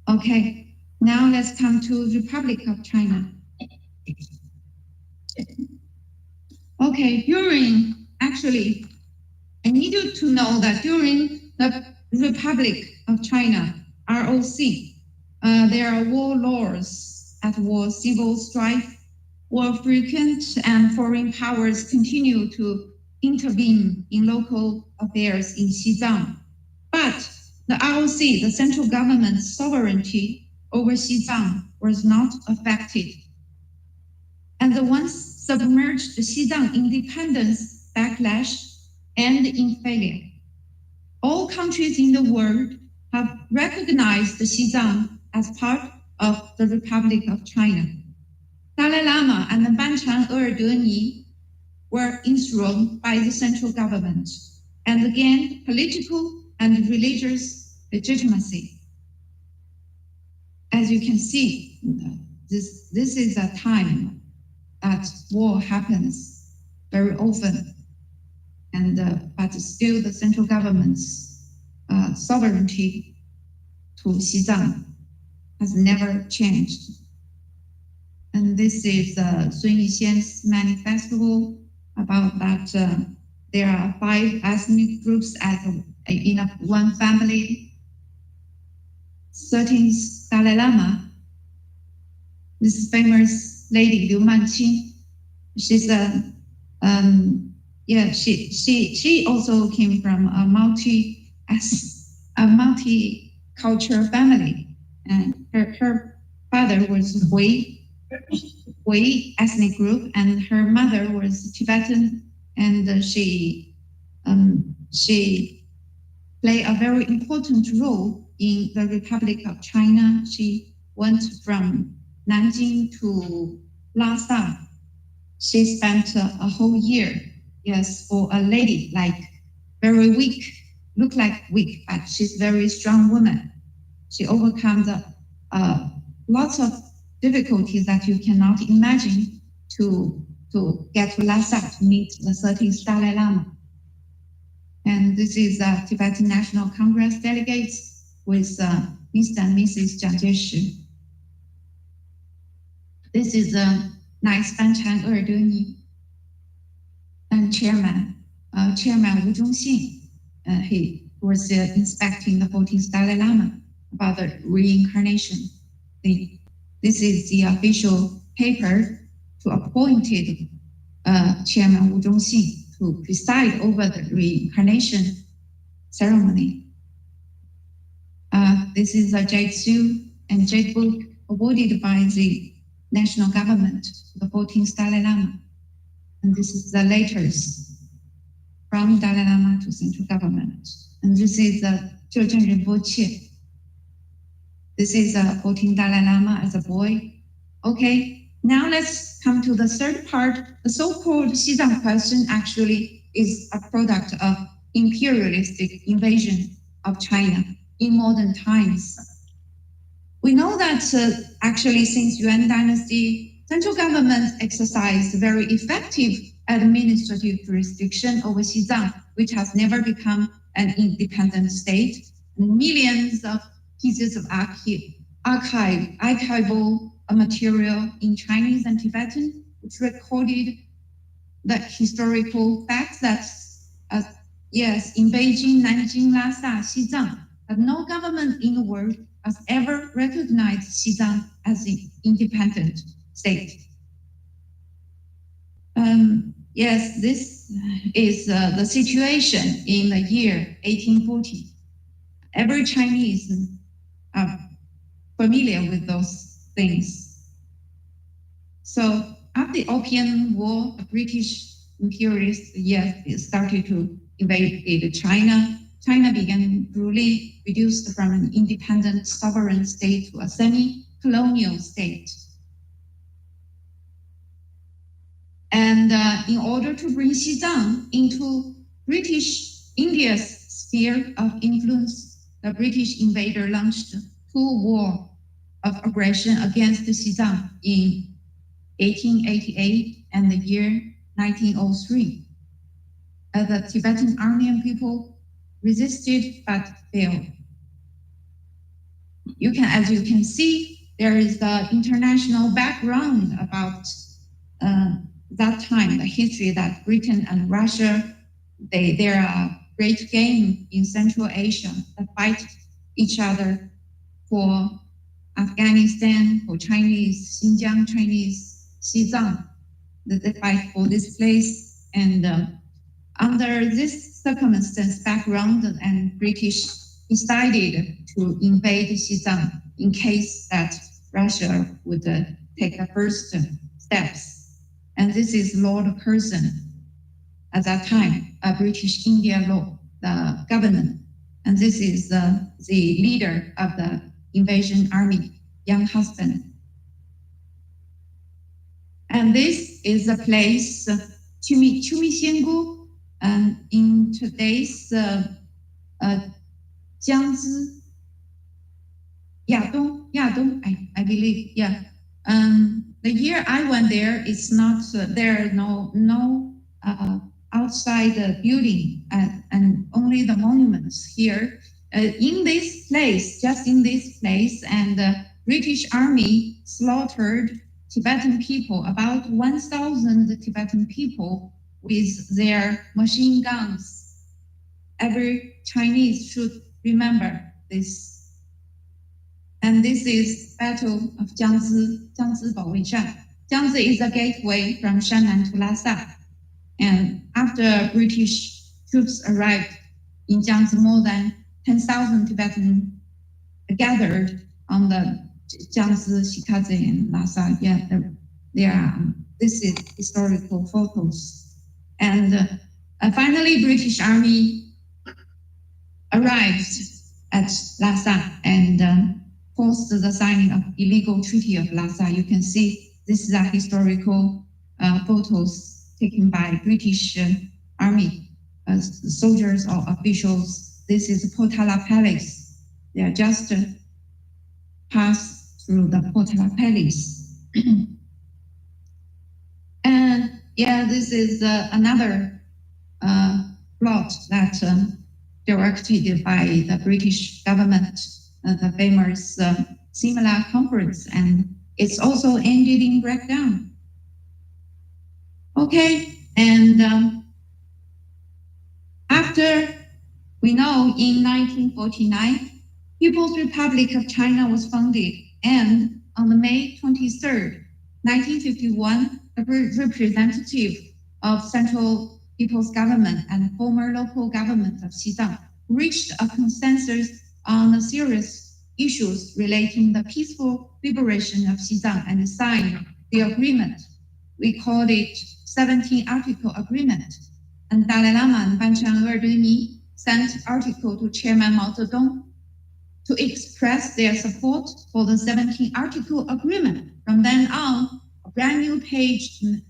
Okay, now let's come to Republic of China. Okay, I need you to know that during the Republic of China, ROC, there are warlords at war, civil strife were frequent, and foreign powers continue to intervene in local affairs in Xizang. But the ROC, the central government's sovereignty over Xizang, was not affected. And the once submerged Xizang independence backlash and in failure. All countries in the world have recognized Xizang as part of the Republic of China. Dalai Lama and Banchan Erdeni were enthroned by the central government and gained political and religious legitimacy. As you can see, this is a time that war happens very often, but still the central government's sovereignty to Xizang has never changed. And this is Sun Yixin's manifesto about that there are 5 ethnic groups in one family. 13th Dalai Lama, this famous lady Liu Manqing, she's she also came from a multicultural family, and her father was Hui ethnic group, and her mother was Tibetan, and she played a very important role in the Republic of China. She went from Nanjing to Lhasa. She spent a whole year. Yes, for a lady, like very weak, look like weak, but she's very strong woman. She overcome the lots of difficulties that you cannot imagine to get to Lhasa to meet the 13th Dalai Lama. And this is Tibetan National Congress delegates with Mr. and Mrs. Jiang Jieshi. This is nice Banchan Erdeni and Chairman Wu Zhongxing. He was inspecting the 14th Dalai Lama about the reincarnation. This is the official paper to appointed Chairman Wu Zhongxing to preside over the reincarnation ceremony. This is a jade seal and jade book awarded by the national government to the 14th Dalai Lama. And this is the letters from Dalai Lama to central government. And this is the Zhechen Rinpoche. This is 14th Dalai Lama as a boy. Okay, now let's come to the third part. The so-called Xizang question actually is a product of imperialistic invasion of China in modern times. We know that actually since Yuan dynasty, central government exercised very effective administrative jurisdiction over Xizang, which has never become an independent state. And millions of pieces of archival material in Chinese and Tibetan, which recorded the historical facts that, yes, in Beijing, Nanjing, Lhasa, Xizang, but no government in the world has ever recognized Xizang as an independent state. Yes, this is the situation in the year 1840. Every Chinese are familiar with those things. So after the Opium War, the British imperialists started to invade China. China began ruling, reduced from an independent sovereign state to a semi-colonial state. And in order to bring Xizang into British India's sphere of influence, the British invader launched 2 wars of aggression against Xizang in 1888 and the year 1903. The Tibetan Aryan people resisted but failed. As you can see, there is the international background about that time, the history that Britain and Russia, there are great game in Central Asia that fight each other for Afghanistan, for Chinese, Xinjiang Chinese, Xizang, that they fight for this place. And under this circumstance background, and British decided to invade Xizang in case that Russia would take the first steps. And this is Lord Curzon. at that time, British India law, the government. And this is the leader of the invasion army, young husband. And this is the place, Chumishengu, and in today's Jiangzi, Yadong, I believe, yeah. The year I went there, it's not, there are no outside building and only the monuments here. In this place, just in this place, and the British Army slaughtered Tibetan people, about 1,000 Tibetan people with their machine guns. Every Chinese should remember this. And this is Battle of Jiangzi, Jiangzi Baoweishan. Jiangzi is a gateway from Shannan to Lhasa. And after British troops arrived in Jiangzi, more than 10,000 Tibetans gathered on the Jiangzi, Shikaze, and Lhasa. Yeah, this is historical photos. And finally, British Army arrived at Lhasa and forced the signing of illegal Treaty of Lhasa. You can see this is a historical photos taken by British Army soldiers or officials. This is Potala Palace. They are just passed through the Potala Palace. And yeah, this is another plot that directed by the British government, the famous Simla Conference, and it's also ended in breakdown. Okay, and after we know in 1949, People's Republic of China was founded, and on the May 23rd, 1951, a representative of Central People's Government and former local government of Xizang reached a consensus on serious issues relating the peaceful liberation of Xizang and signed the agreement. We called it 17 Article Agreement. And Dalai Lama and Panchang Erdeni sent article to Chairman Mao Zedong to express their support for the 17 Article Agreement. From then on, a brand new page in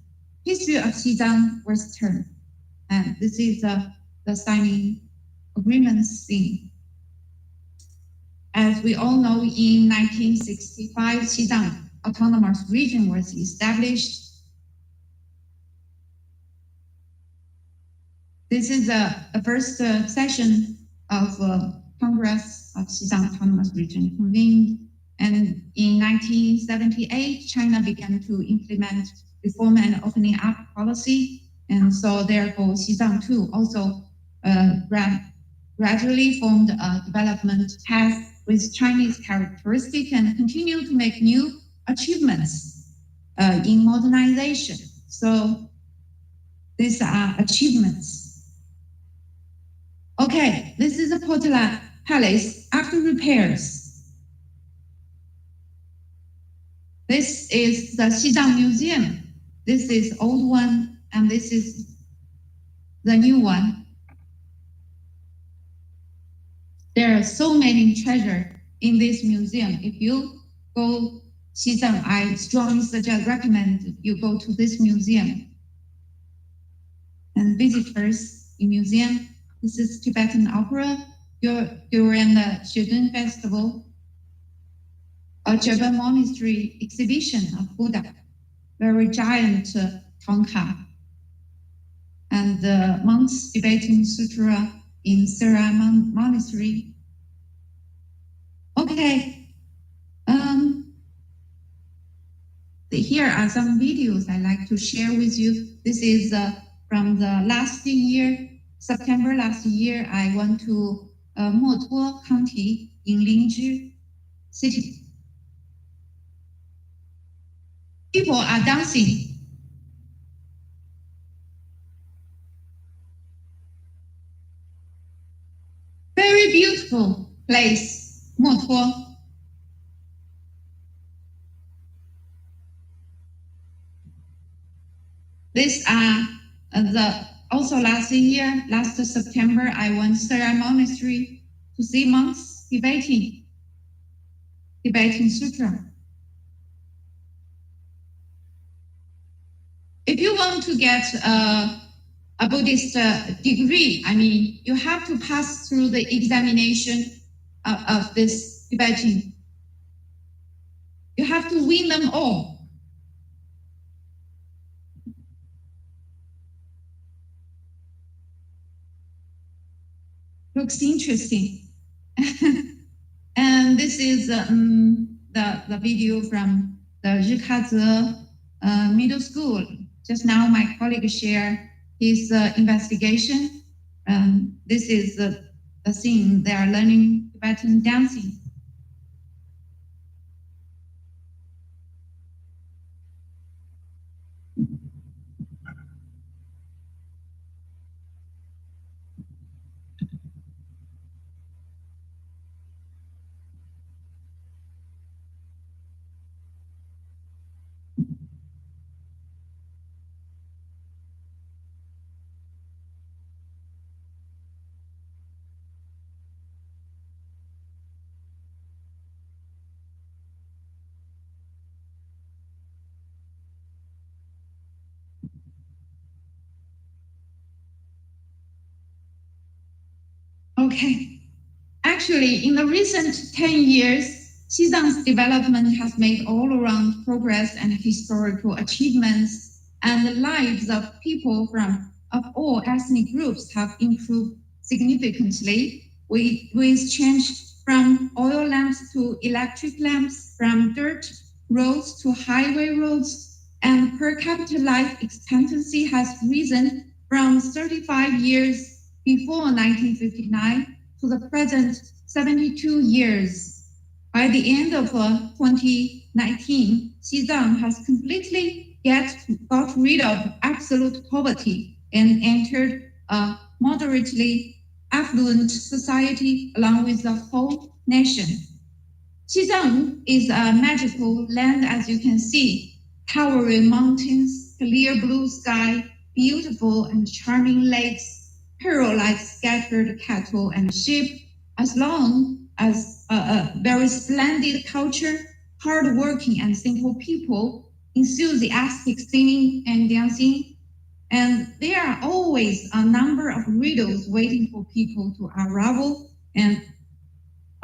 history of Xizang was turned. And this is the signing agreement scene. As we all know, in 1965, Xizang Autonomous Region was established. This is the first session of Congress of Xizang Autonomous Region convened. And in 1978, China began to implement reform and opening up policy. And so therefore, Xizang too also gradually formed a development path with Chinese characteristic and continue to make new achievements in modernization. So these are achievements. Okay, this is a Potala Palace after repairs. This is the Xizang Museum. This is old one, and this is the new one. There are so many treasures in this museum. If you go Xizang, I strongly recommend you go to this museum. And visitors in museum, this is Tibetan opera during the Shidun Festival, a Javan monastery exhibition of Buddha, very giant Tongka, and the monks debating sutra in Sera Monastery. Okay, here are some videos I'd like to share with you. This is from the last year, September last year, I went to Motuo County in Linzhi City. People are dancing. Very beautiful place, Motuo. These are the Also last September, I went to their monastery to see monks debating sutra. If you want to get a Buddhist degree, I mean, you have to pass through the examination of this debating. You have to win them all. Looks interesting. And this is the video from the Rikaze Middle School. Just now, my colleague shared his investigation. This is the scene they are learning Tibetan dancing. Okay. Actually, in the recent 10 years, Xizang's development has made all-around progress and historical achievements, and the lives of people of all ethnic groups have improved significantly. With change from oil lamps to electric lamps, from dirt roads to highway roads, and per capita life expectancy has risen from 35 years before 1959 to the present 72 years. By the end of 2019, Xizang has completely got rid of absolute poverty and entered a moderately affluent society along with the whole nation. Xizang is a magical land, as you can see. Towering mountains, clear blue sky, beautiful and charming lakes, pearl-like scattered cattle and sheep, as long as a very splendid culture, hardworking and simple people, enthusiastic singing and dancing, and there are always a number of riddles waiting for people to unravel. And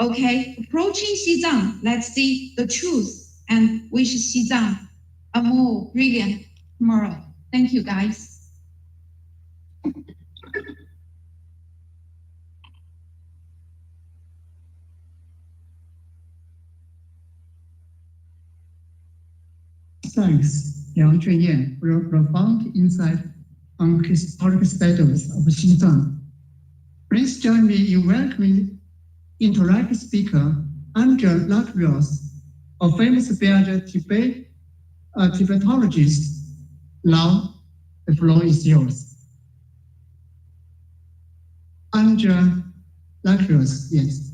okay, approaching Xizang, let's see the truth and wish Xizang a more brilliant tomorrow. Thank you, guys. Thanks, Liang Zhenyan, for your profound insight on historic status of Xizang. Please join me in welcoming interactive speaker Andrea Lacroix, a famous Belgian Tibetologist. Now, the floor is yours. Andrea Lacroix, yes.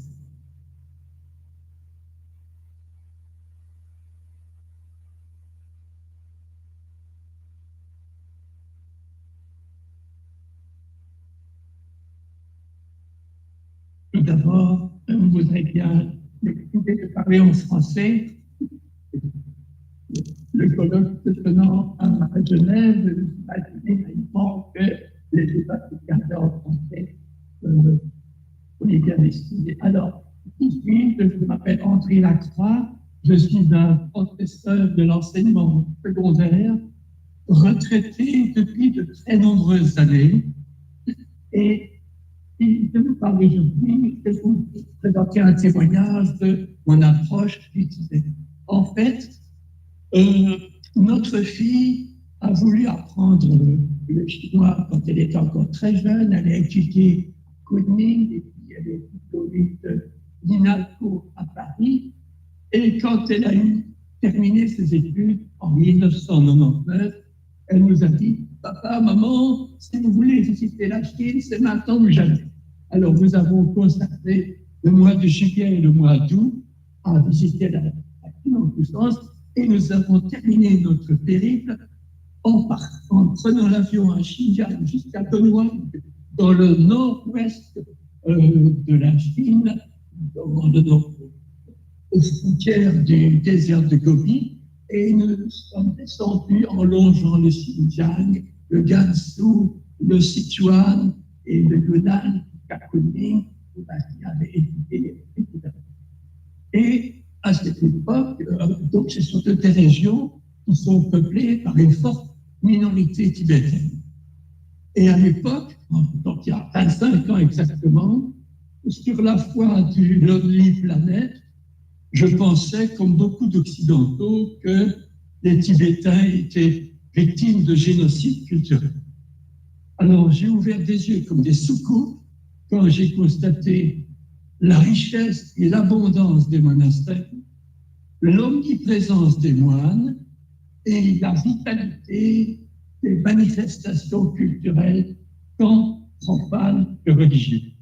Tout d'abord, vous voudrais bien m'excuser de parler en français. Le colloque se tenant à Genève, imaginez naïvement que les débats se gardaient en français. On est bien décidé. Alors, ici, je m'appelle André Lacroix, je suis un professeur de l'enseignement secondaire, retraité depuis de très nombreuses années. Et je vous parle aujourd'hui, je vais vous présenter un témoignage de mon approche du Tibet. En fait, notre fille a voulu apprendre le chinois quand elle était encore très jeune. Elle a étudié Kunming et puis elle est diplômée de l'INALCO à Paris. Et quand elle a terminé ses études en 1999, elle nous a dit « Papa, maman, si vous voulez visiter la Chine, c'est maintenant ou jamais ». Alors nous avons consacré le mois de juillet et le mois d'août à visiter la Chine en tout sens, et nous avons terminé notre périple en prenant l'avion à Xinjiang jusqu'à Dongguan, dans le nord-ouest de la Chine, aux frontières du désert de Gobi, et nous sommes descendus en longeant le Xinjiang, le Gansu, le Sichuan et le Yunnan, Kunming, où il y avait étudié, etc. Et à cette époque, donc ce sont des régions qui sont peuplées par une forte minorité tibétaine. Et à l'époque, donc il y a 25 ans exactement, sur la foi du Lonely Planet, je pensais, comme beaucoup d'Occidentaux, que les Tibétains étaient victimes de génocide culturel. Alors j'ai ouvert des yeux comme des soucoupes quand j'ai constaté la richesse et l'abondance des monastères, l'omniprésence des moines et la vitalité des manifestations culturelles tant profanes que religieuses.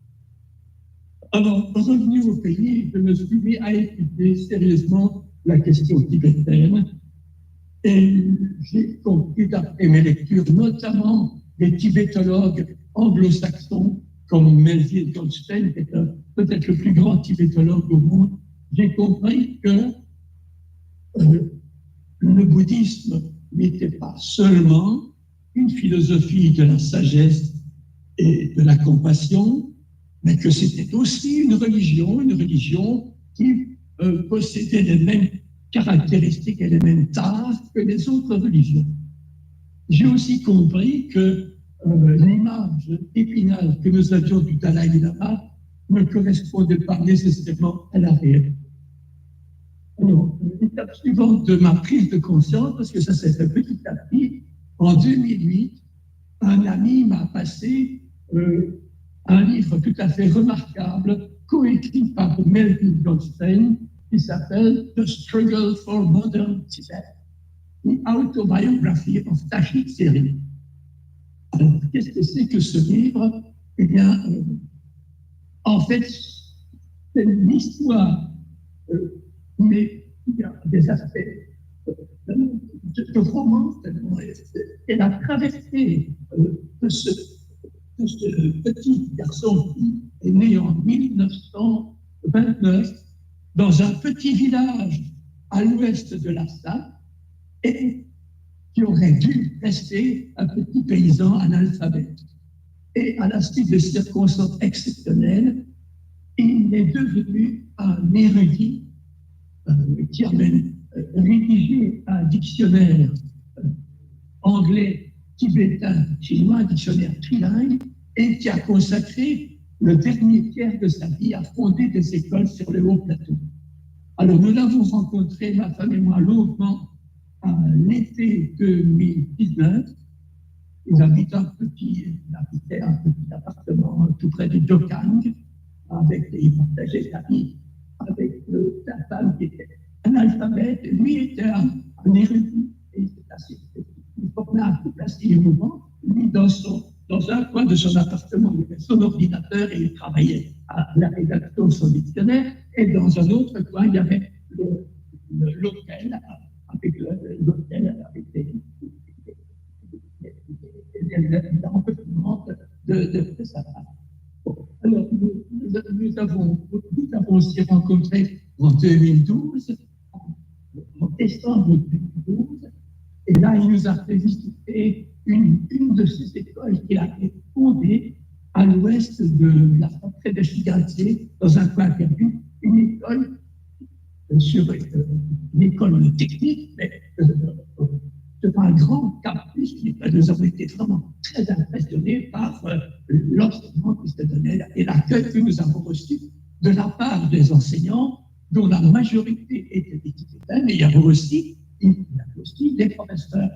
Alors, revenu au pays, je me suis mis à étudier sérieusement la question tibétaine et j'ai compris d'après mes lectures, notamment des tibétologues anglo-saxons comme Melville Goldstein, qui est peut-être le plus grand tibétologue au monde, j'ai compris que le bouddhisme n'était pas seulement une philosophie de la sagesse et de la compassion, mais que c'était aussi une religion qui possédait les mêmes caractéristiques et les mêmes tâches que les autres religions. J'ai aussi compris que l'image épinale que nous avions du Dalai Lama ne correspondait pas nécessairement à la réalité. Alors, l'étape suivante de ma prise de conscience, parce que ça s'est fait petit à petit, en 2008, un ami m'a passé un livre tout à fait remarquable, coécrit par Melville Goldstein, qui s'appelle The Struggle for Modern Tibet, The Autobiography of Tashi Tseri. Alors, qu'est-ce que c'est que ce livre? Eh bien, en fait, c'est une histoire, mais il y a des aspects de romance, et la traversée de ce petit garçon qui est né en 1929 dans un petit village à l'ouest de l'Assad et qui aurait dû rester un petit paysan analphabète. Et à la suite de circonstances exceptionnelles, il est devenu un érudit qui a même rédigé un dictionnaire anglais, tibétain, chinois, un dictionnaire trilingue, et qui a consacré le dernier tiers de sa vie à fonder des écoles sur le haut plateau. Alors nous l'avons rencontré, ma femme et moi, longuement, à l'été 2019. Il habitait un petit appartement tout près de Dokang, il partageait sa vie avec sa femme qui était analphabète, lui était un érudit, et il formait un couple assez émouvant. Lui, dans un coin de son appartement, il avait son ordinateur et il travaillait à la rédaction de son dictionnaire, et dans un autre coin, il y avait l'hôtel avec l'enregistrement de sa femme. Alors, nous avons aussi rencontré en 2012, en décembre 2012, et là, il nous a fait visiter une de ces écoles qu'il a fondée à l'ouest de la près de Shigatse, dans un coin perdu, une école technique, mais c'est un grand campus. Nous avons été vraiment très impressionnés par l'enseignement qui se donnait et l'accueil que nous avons reçu de la part des enseignants, dont la majorité était des Tibétains, mais il y avait aussi des professeurs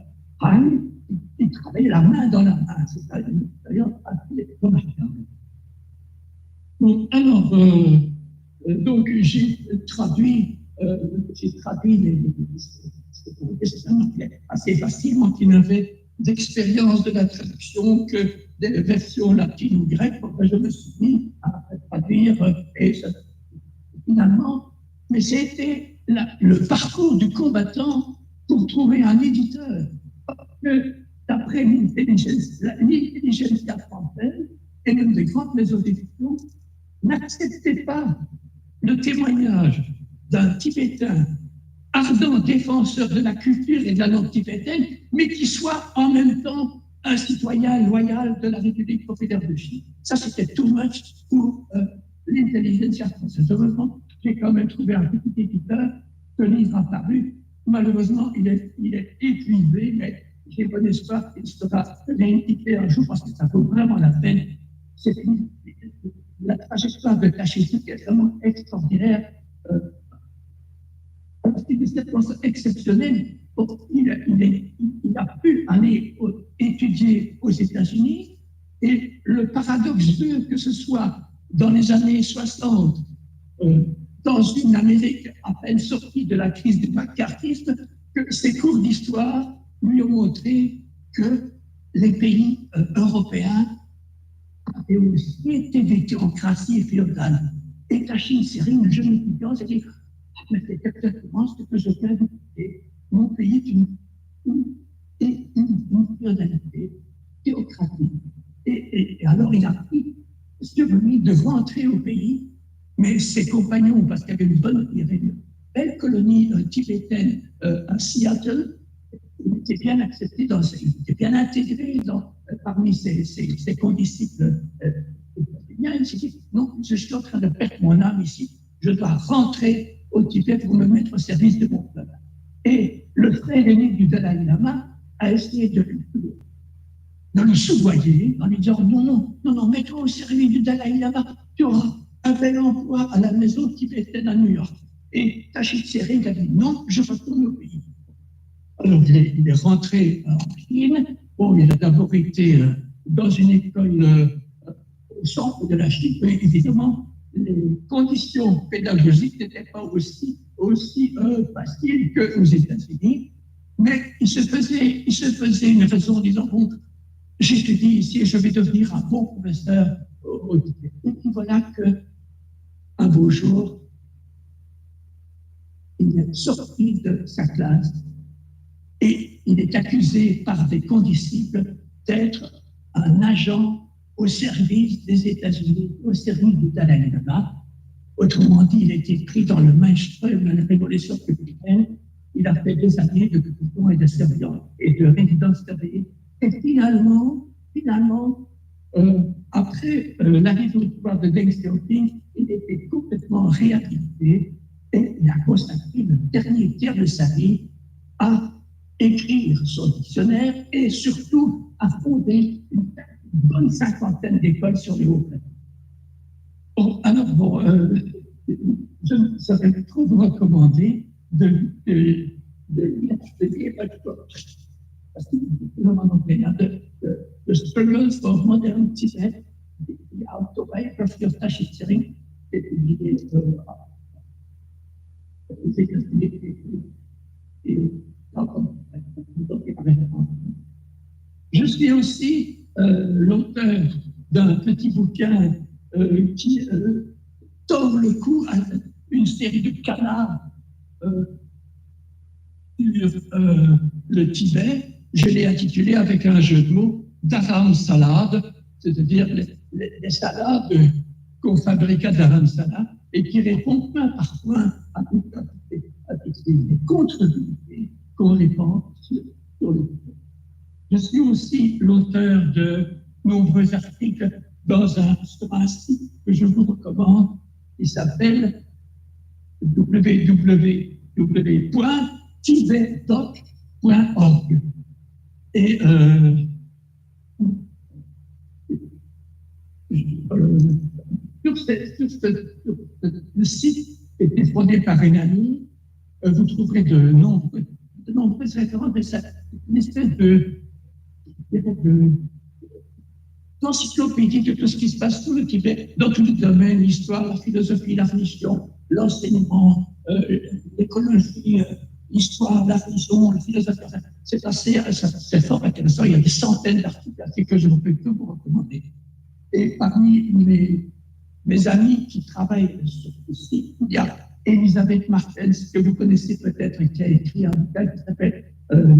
qui travaillaient la main dans la main. C'est une expérience assez remarquable. Alors, donc j'ai traduit les questions assez facilement, qui n'avaient d'expérience de la traduction que des versions latines ou grecques. Je me suis mis à traduire et finalement, mais c'était le parcours du combattant pour trouver un éditeur. que, d'après l'intelligentsia française et même des grandes maisons d'édition, n'acceptaient pas le témoignage d'un Tibétain ardent défenseur de la culture et de la langue tibétaine, mais qui soit en même temps un citoyen loyal de la République populaire de Chine. Ça, c'était too much pour l'intelligentsia française. Heureusement, j'ai quand même trouvé un petit éditeur, ce livre a paru. Malheureusement, il est épuisé, mais j'ai bon espoir qu'il sera réédité un jour parce que ça vaut vraiment la peine. La trajectoire de Tachétique est vraiment extraordinaire. C'est des circonstances exceptionnelles. Il a pu aller étudier aux États-Unis et le paradoxe veut que ce soit dans les années 60, dans une Amérique à peine sortie de la crise du macartisme, que ses cours d'histoire lui ont montré que les pays européens avaient aussi été des théocraties féodales. Et la Chine, c'est une jeune étudiante, elle dit « Mais c'est exactement ce que je viens de dire. Mon pays est une féodalité théocratique. » Et alors, il a pris celui de rentrer au pays, mais ses compagnons, parce qu'il y avait une belle colonie tibétaine à Seattle, il était bien accepté, il était bien intégré parmi ses condisciples. Il s'est dit, non, je suis en train de perdre mon âme ici, je dois rentrer au Tibet pour me mettre au service de mon peuple. Et le frère aîné du Dalai Lama a essayé de le soudoyer en lui disant, non, mets-toi au service du Dalai Lama, tu auras un bel emploi à la maison tibétaine à New York. Et Tachet Tsering a dit, non, je retourne au pays. Alors, il est rentré en Chine. Bon, il a d'abord été dans une école au centre de la Chine, mais évidemment, les conditions pédagogiques n'étaient pas aussi faciles qu'aux États-Unis. Mais il se faisait une raison en disant, bon, j'étudie ici et je vais devenir un bon professeur au Tibet. Et puis voilà qu'un beau jour, il est sorti de sa classe et il est accusé par des condisciples d'être un agent au service des États-Unis, au service du Dalai Lama. Autrement dit, il a été pris dans le mainstream de la révolution républicaine. Il a fait des années de prison et de surveillance et de résidence surveillée. Et finalement, après la victoire de Deng Xiaoping, il était complètement réhabilité et il a consacré le dernier tiers de sa vie à écrire son dictionnaire et surtout à fonder une bonne cinquantaine d'écoles sur les hauts plateaux. Bon, alors, je ne saurais trop vous recommander de lire ce livre, parce que le en anglais, The Struggles for Modern Tibet, the Autobiography of Tachet Tsering, est publié aux États-Unis et je suis aussi l'auteur d'un petit bouquin qui tord le cou à une série de canards sur le Tibet. Je l'ai intitulé avec un jeu de mots d'aram salade, c'est-à-dire les salades qu'on fabriquait d'aram salade et qui répondent point par point à toutes les contre-vérités qu'on répand sur le Tibet. Je suis aussi l'auteur de nombreux articles sur un site que je vous recommande, qui s'appelle www.tibetdoc.org. Et le site était fondé par une amie. Vous trouverez de nombreuses références, une espèce d'encyclopédie de tout ce qui se passe sur le Tibet, dans tous les domaines, l'histoire, la philosophie, la religion, l'enseignement, l'écologie, l'histoire, la religion, la philosophie. C'est fort intéressant. Il y a des centaines d'articles que je ne peux que vous recommander. Et parmi mes amis qui travaillent sur ce site, il y a Elisabeth Martens, que vous connaissez peut-être, qui a écrit un bouquin qui s'appelle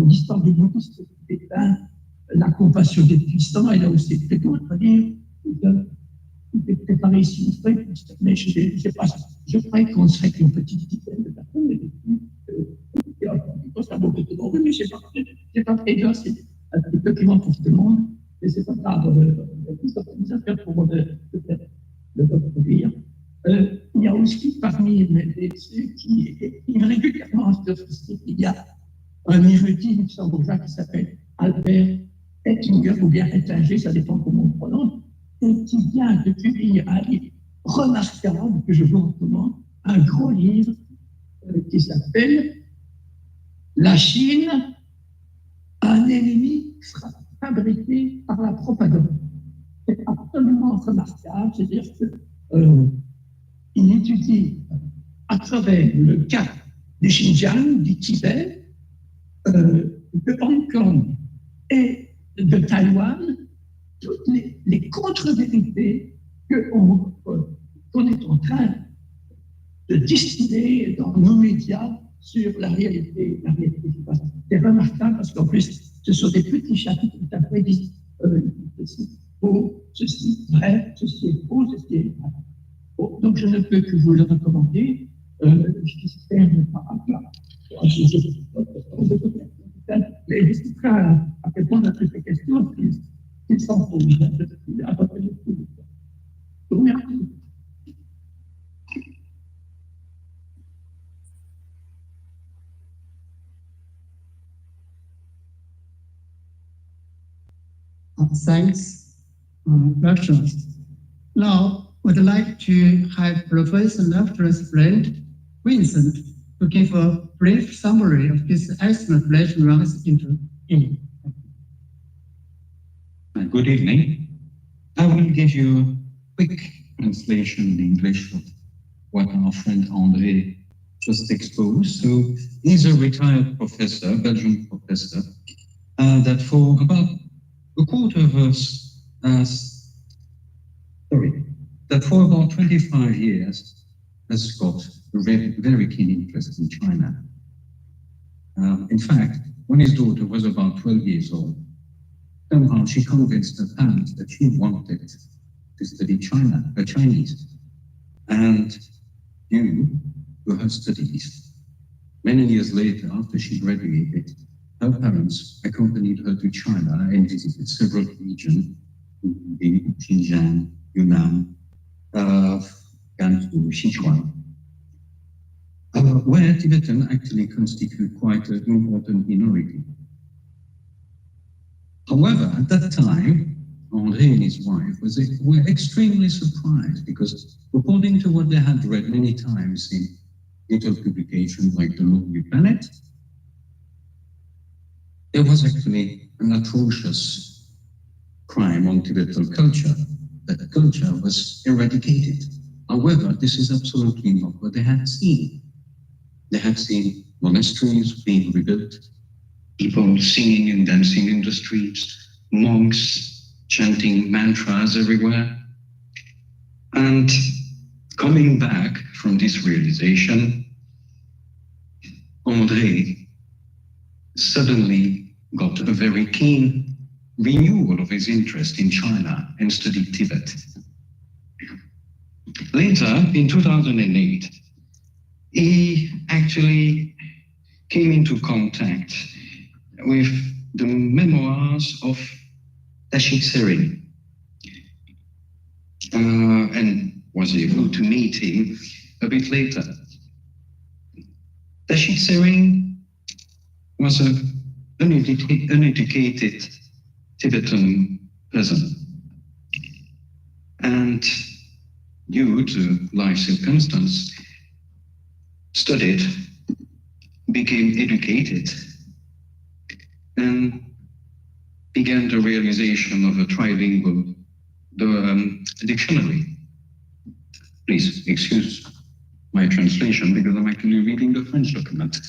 L'histoire du bouddhisme. la compassion des puissants, elle a aussi été d'autres livres. J'ai préparé ici une feuille, mais je croyais qu'on serait qu'une petite dizaine de personnes, mais c'est un mauvais temps, mais j'ai pas pris là, c'est un petit document pour tout le monde, mais c'est pas grave, ça fait pour le produire. Il y a aussi parmi ceux qui écrivent régulièrement sur ce site, il y a un érudit luxembourgeois qui s'appelle Albert Ettinger, ou bien Ettinger, ça dépend comment on prononce, et qui vient de publier un livre remarquable, que je vous recommande, un gros livre qui s'appelle La Chine, un ennemi fabriqué par la propagande. C'est absolument remarquable, c'est-à-dire qu'il étudie à travers le cas du Xinjiang, du Tibet, de Hong Kong et de Taïwan, toutes les contre-vérités qu'on est en train de distiller dans nos médias sur la réalité qui passe. C'est remarquable parce qu'en plus, ce sont des petits chapitres qui après disent ceci faux, ceci vrai, ceci est faux, ceci est vrai. Bon, donc je ne peux que vous le recommander. J'espère ne pas mais je suis prêt à répondre à toutes les questions qui sont posées à votre disposition. Je vous remercie. Thanks, Russia. Now, we'd like to have Professor Lefter's friend, Vincent, to give a brief summary of his excellent lecture on his interview. Good evening. I will give you a quick translation in English of what our friend André just exposed. So he's a retired professor, Belgian professor, that for about a quarter of us, that for about 25 years has got a very keen interest in China. In fact, when his daughter was about 12 years old, somehow she convinced her parents that she wanted to study Chinese. And due to her studies, many years later, after she graduated, her parents accompanied her to China and visited several regions, including Xinjiang, Yunnan, Gansu, Sichuan, where Tibetan actually constitute quite an important minority. However, at that time, André and his wife were extremely surprised because, according to what they had read many times in little publications like The Lonely Planet, there was actually an atrocious crime on Tibetan culture. That culture was eradicated. However, this is absolutely not what they had seen. They had seen monasteries being rebuilt, people singing and dancing in the streets, monks chanting mantras everywhere. And coming back from this realization, André suddenly got a very keen renewal of his interest in China and studied Tibet. Later, in 2008, he actually came into contact with the memoirs of Tashit Tsering and was able to meet him a bit later. Tashit Tsering was an uneducated Tibetan peasant, and due to life circumstance, studied, became educated, and began the realization of a trilingual dictionary. Please excuse my translation because I'm actually reading the French document.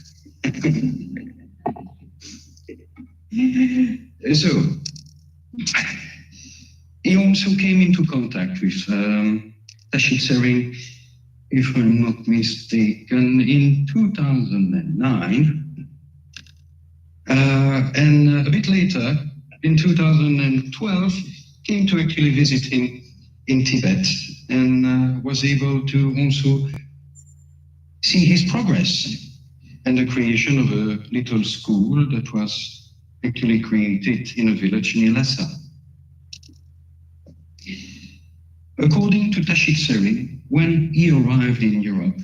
So, he also came into contact with Tashit Tsering, if I'm not mistaken, in 2009. And a bit later, in 2012 came to actually visit him in Tibet and was able to also see his progress and the creation of a little school that was actually created in a village near Lhasa. According to Tashit Seri, when he arrived in Europe,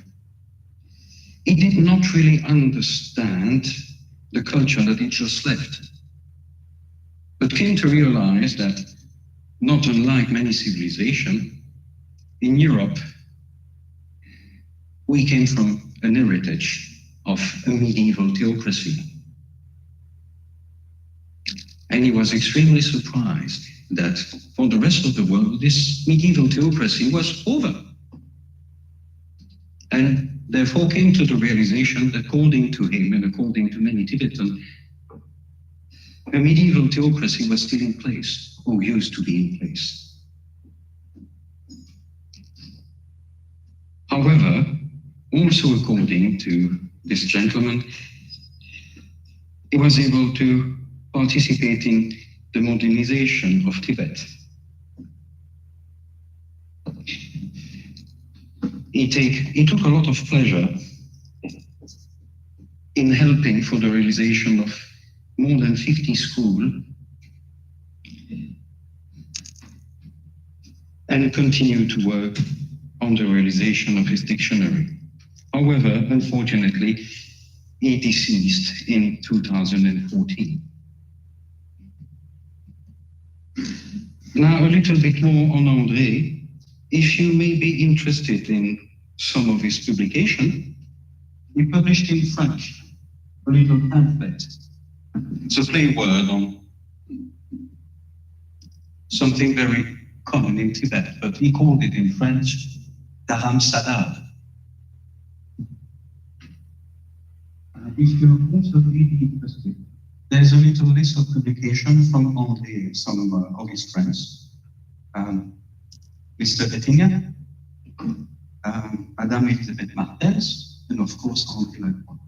he did not really understand the culture that he just left, but came to realize that, not unlike many civilizations, in Europe, we came from an heritage of a medieval theocracy. And he was extremely surprised that for the rest of the world, this medieval theocracy was over. And therefore came to the realization that, according to him and according to many Tibetans, a medieval theocracy was still in place, or used to be in place. However, also according to this gentleman, he was able to participate in the modernization of Tibet. He took a lot of pleasure in helping for the realization of more than 50 schools and continued to work on the realization of his dictionary. However, unfortunately, he deceased in 2014. Now, a little bit more on André. If you may be interested in some of his publications, we published in French a little pamphlet. It's a play word on something very common in Tibet, but he called it in French Dharam Sadad. If you're also really interested, there's a little list of publications from André, some of his friends. Mr. Bettinger, Madame Elisabeth Martens, and of course André Lacroix.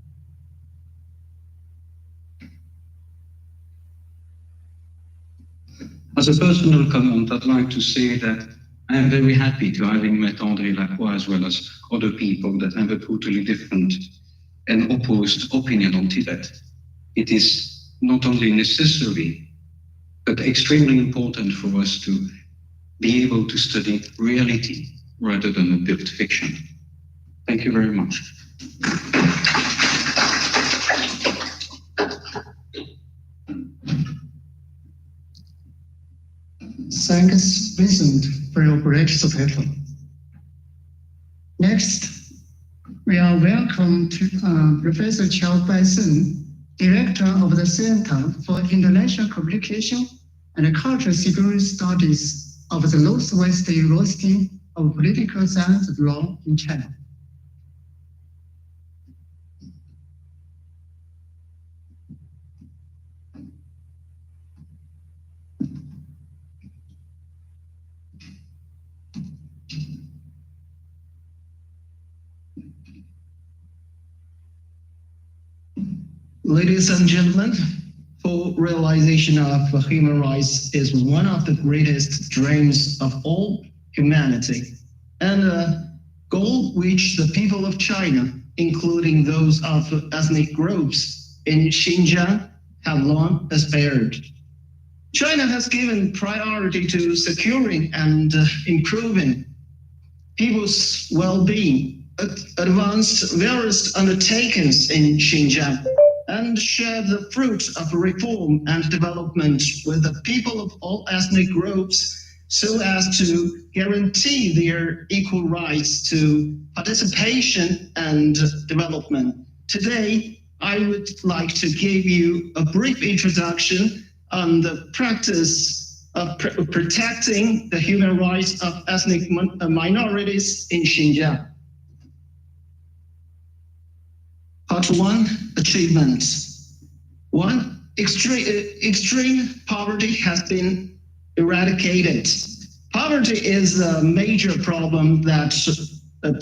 As a personal comment, I'd like to say that I am very happy to having met André Lacroix as well as other people that have a totally different and opposed opinion on Tibet. It is not only necessary, but extremely important for us to be able to study reality rather than a built fiction. Thank you very much. Thanks, Vincent, for your great support. Next, we are welcome to Professor Qiao Baisun, Director of the Center for International Communication and Cultural Security Studies of the Northwest University of Political Science and Law in China. Ladies and gentlemen, full realization of human rights is one of the greatest dreams of all humanity, and a goal which the people of China, including those of ethnic groups in Xinjiang, have long aspired. China has given priority to securing and improving people's well-being, advanced various undertakings in Xinjiang, and share the fruit of reform and development with the people of all ethnic groups so as to guarantee their equal rights to participation and development. Today, I would like to give you a brief introduction on the practice of protecting the human rights of ethnic minorities in Xinjiang. Part 1, achievements. 1, extreme poverty has been eradicated. Poverty is a major problem that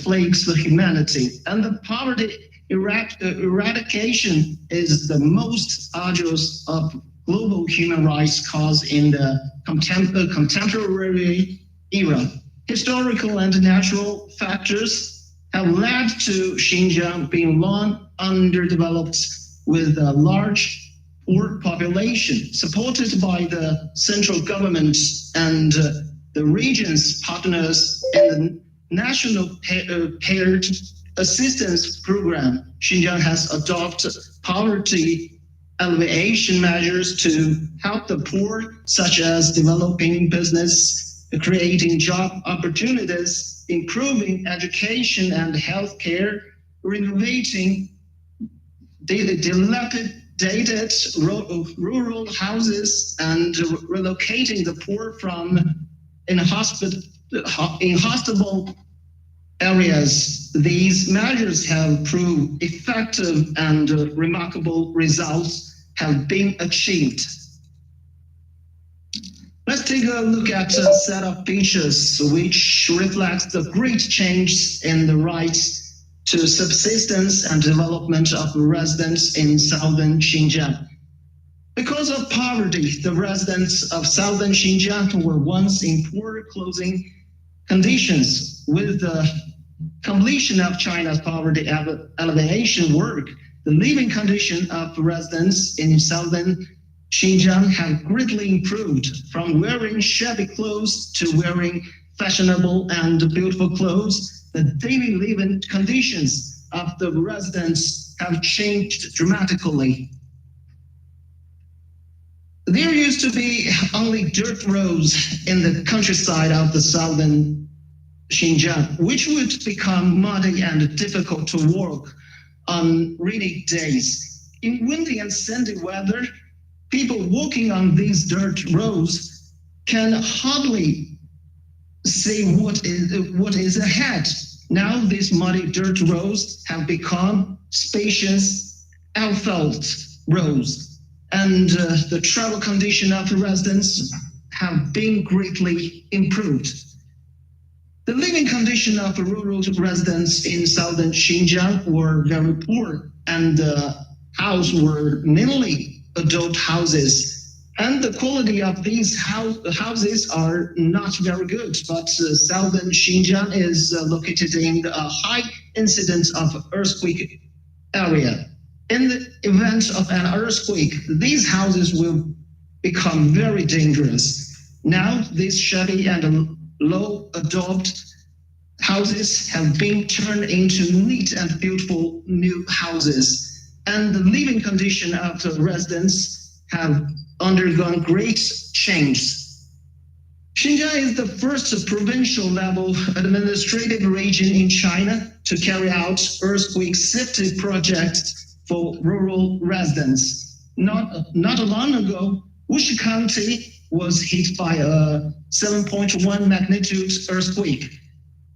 plagues the humanity, and the poverty eradication is the most arduous of global human rights cause in the contemporary era. Historical and natural factors have led to Xinjiang being long underdeveloped with a large poor population, supported by the central government and the region's partners in the National Paired Assistance Program. Xinjiang has adopted poverty alleviation measures to help the poor, such as developing business, creating job opportunities, improving education and healthcare, renovating dilapidated rural houses, and relocating the poor from inhospitable areas. These measures have proved effective and remarkable results have been achieved. Let's take a look at a set of features which reflects the great change in the rights to subsistence and development of residents in southern Xinjiang. Because of poverty, the residents of southern Xinjiang were once in poor clothing conditions. With the completion of China's poverty alleviation work, the living condition of residents in southern Xinjiang have greatly improved, from wearing shabby clothes to wearing fashionable and beautiful clothes. The daily living conditions of the residents have changed dramatically. There used to be only dirt roads in the countryside of the southern Xinjiang, which would become muddy and difficult to walk on rainy days. In windy and sandy weather, people walking on these dirt roads can hardly see what is ahead. Now these muddy dirt roads have become spacious asphalt roads, and the travel condition of the residents have been greatly improved. The living condition of rural residents in southern Xinjiang were very poor, and the houses were mainly adult houses. And the quality of these houses are not very good, but southern Xinjiang is located in a high incidence of earthquake area. In the event of an earthquake, these houses will become very dangerous. Now, these shabby and low adobe houses have been turned into neat and beautiful new houses, and the living condition of the residents have undergone great change. Xinjiang is the first provincial level administrative region in China to carry out earthquake safety projects for rural residents. Not long ago, Wuxi County was hit by a 7.1 magnitude earthquake,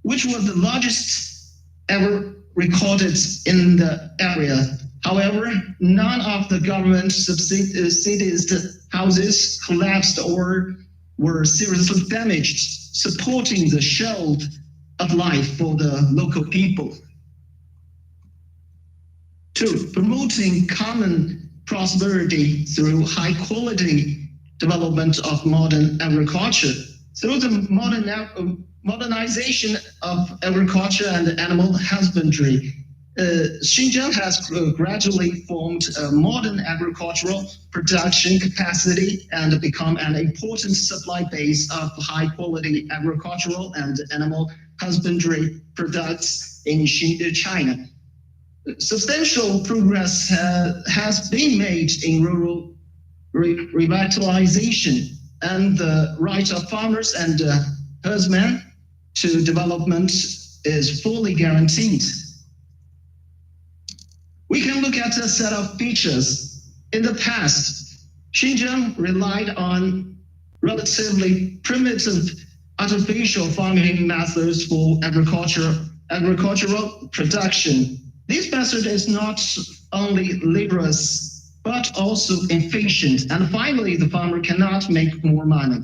which was the largest ever recorded in the area. However, none of the government subsidized houses collapsed or were seriously damaged, supporting the shelter of life for the local people. 2. Promoting common prosperity through high-quality development of modern agriculture. Through the modernization of agriculture and animal husbandry, Xinjiang has gradually formed a modern agricultural production capacity and become an important supply base of high-quality agricultural and animal husbandry products in China. Substantial progress has been made in rural revitalization, and the right of farmers and herdsmen to development is fully guaranteed. We can look at a set of features. In the past, Xinjiang relied on relatively primitive artificial farming methods for agricultural production. This method is not only laborious, but also inefficient, and finally the farmer cannot make more money.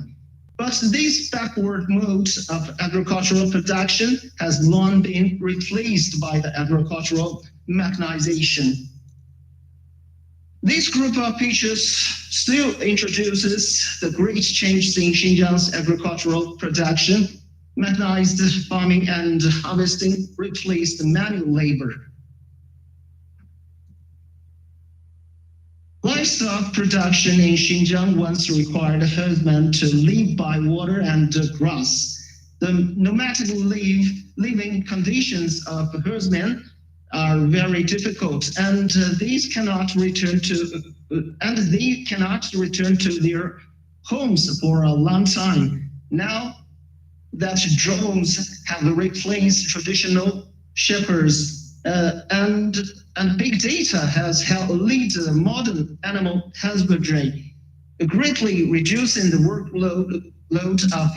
But this backward mode of agricultural production has long been replaced by the agricultural mechanization. This group of pictures still introduces the great changes in Xinjiang's agricultural production. Mechanized farming and harvesting replaced manual labor. Livestock production in Xinjiang once required herdsmen to live by water and grass. The nomadic living conditions of herdsmen are very difficult, and they cannot return to their homes for a long time. Now that drones have replaced traditional shepherds and big data has helped lead modern animal husbandry, greatly reducing the workload of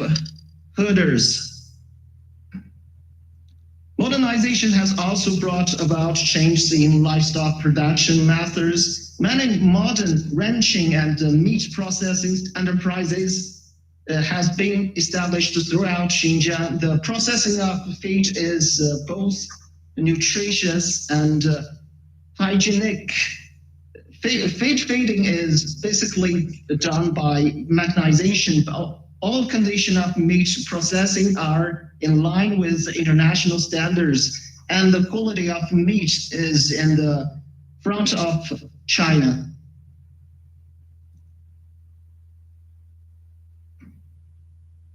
herders. Modernization has also brought about changes in livestock production methods. Many modern ranching and meat processing enterprises has been established throughout Xinjiang. The processing of feed is both nutritious and hygienic. Feed feeding is basically done by mechanization. All conditions of meat processing are in line with international standards, and the quality of meat is in the front of China.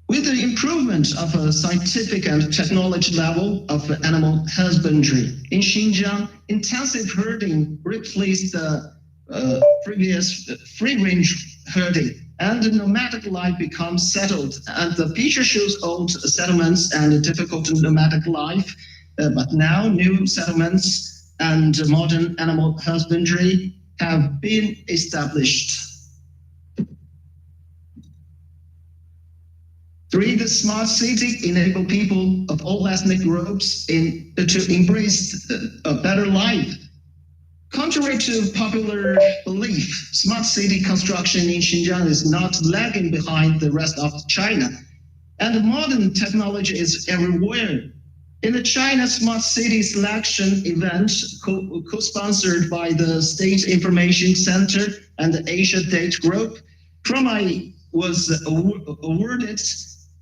With the improvement of a scientific and technology level of animal husbandry in Xinjiang, intensive herding replaced the previous free-range herding, and the nomadic life becomes settled. And the picture shows old settlements and difficult nomadic life, but now new settlements and modern animal husbandry have been established. 3. The smart city enable people of all ethnic groups to embrace a better life. Contrary to popular belief, smart city construction in Xinjiang is not lagging behind the rest of China, and modern technology is everywhere. In the China Smart City Selection event, co-sponsored by the State Information Center and the Asia Date Group, Kromai was awarded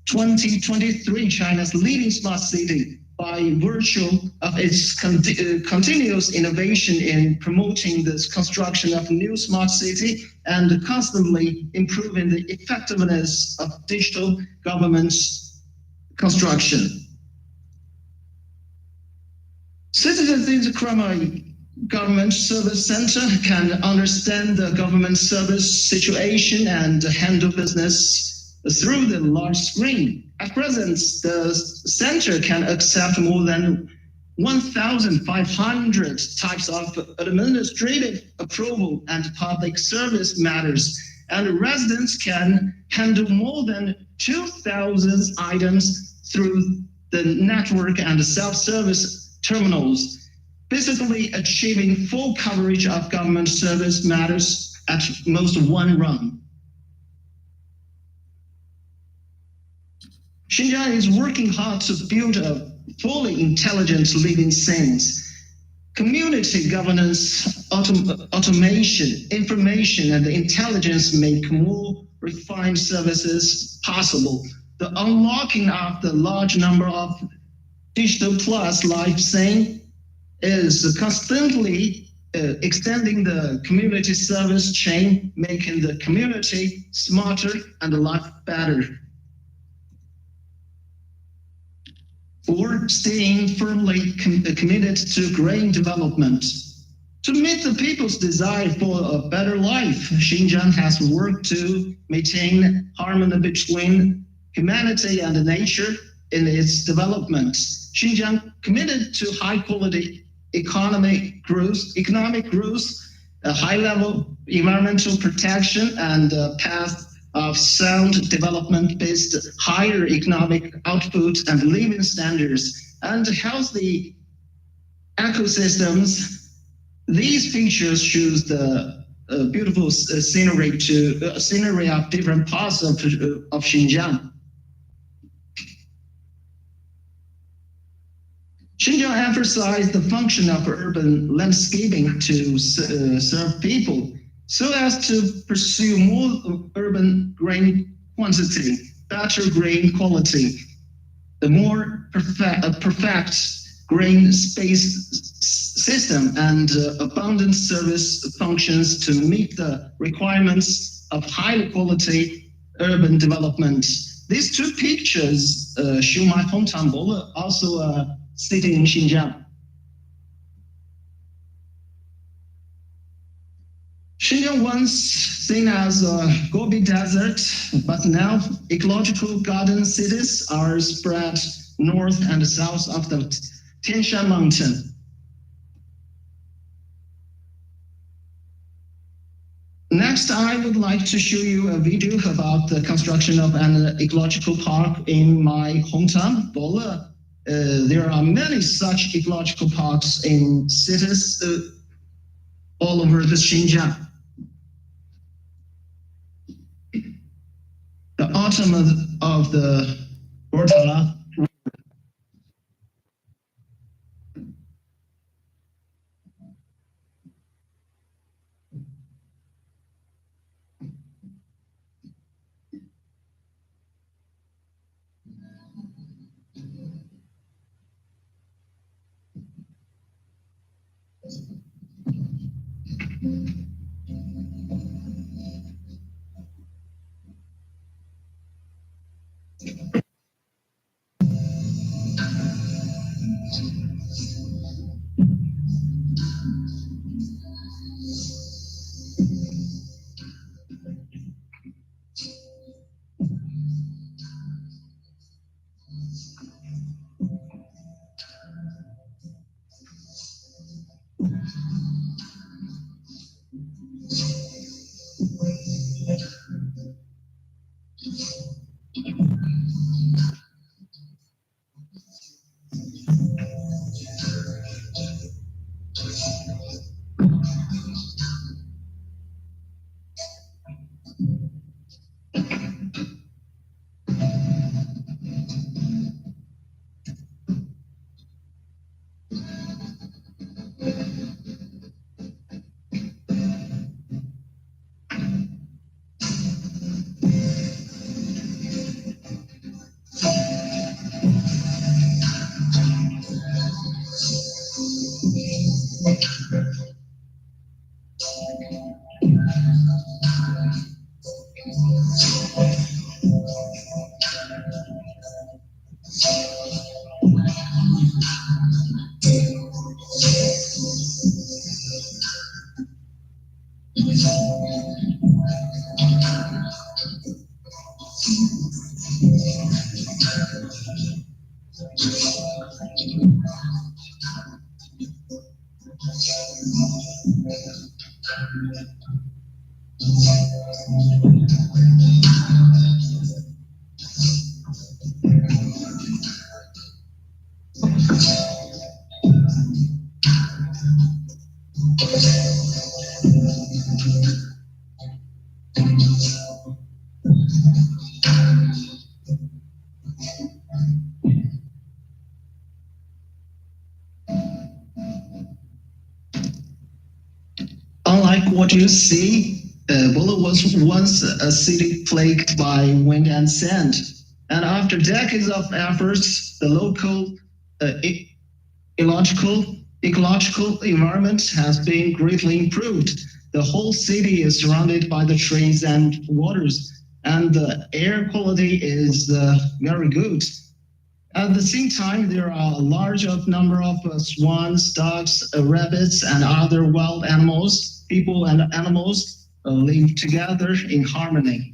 2023 China's leading smart city by virtue of its continuous innovation in promoting the construction of new smart city and constantly improving the effectiveness of digital government construction. Citizens in the Kromai Government Service Center can understand the government service situation and handle business through the large screen. At present, the center can accept more than 1,500 types of administrative approval and public service matters, and residents can handle more than 2,000 items through the network and self-service terminals, basically achieving full coverage of government service matters at most one run. Xinjiang is working hard to build a fully intelligent living things. Community governance, automation, information, and intelligence make more refined services possible. The unlocking of the large number of digital plus life thing is constantly extending the community service chain, making the community smarter and life better. 4. Staying firmly committed to green development. To meet the people's desire for a better life, Xinjiang has worked to maintain harmony between humanity and nature in its development. Xinjiang committed to high-quality economic growth, a high-level environmental protection, and a path of sound development based higher economic output and living standards and healthy ecosystems. These features shows the beautiful scenery of different parts of Xinjiang. Xinjiang emphasized the function of urban landscaping to serve people. so as to pursue more urban grain quantity, better grain quality, the more perfect grain space system, and abundant service functions to meet the requirements of high quality urban development. These two pictures show my hometown Bole, also a city in Xinjiang. Xinjiang once seen as a Gobi Desert, but now ecological garden cities are spread north and south of the Tian Shan Mountain. Next, I would like to show you a video about the construction of an ecological park in my hometown, Bole. There are many such ecological parks in cities all over the Xinjiang. The autumn of the Bortala. Unlike what you see, Bole was once a city plagued by wind and sand. And after decades of efforts, the local ecological environment has been greatly improved. The whole city is surrounded by the trees and waters, and the air quality is very good. At the same time, there are a large number of swans, ducks, rabbits, and other wild animals. People and animals live together in harmony.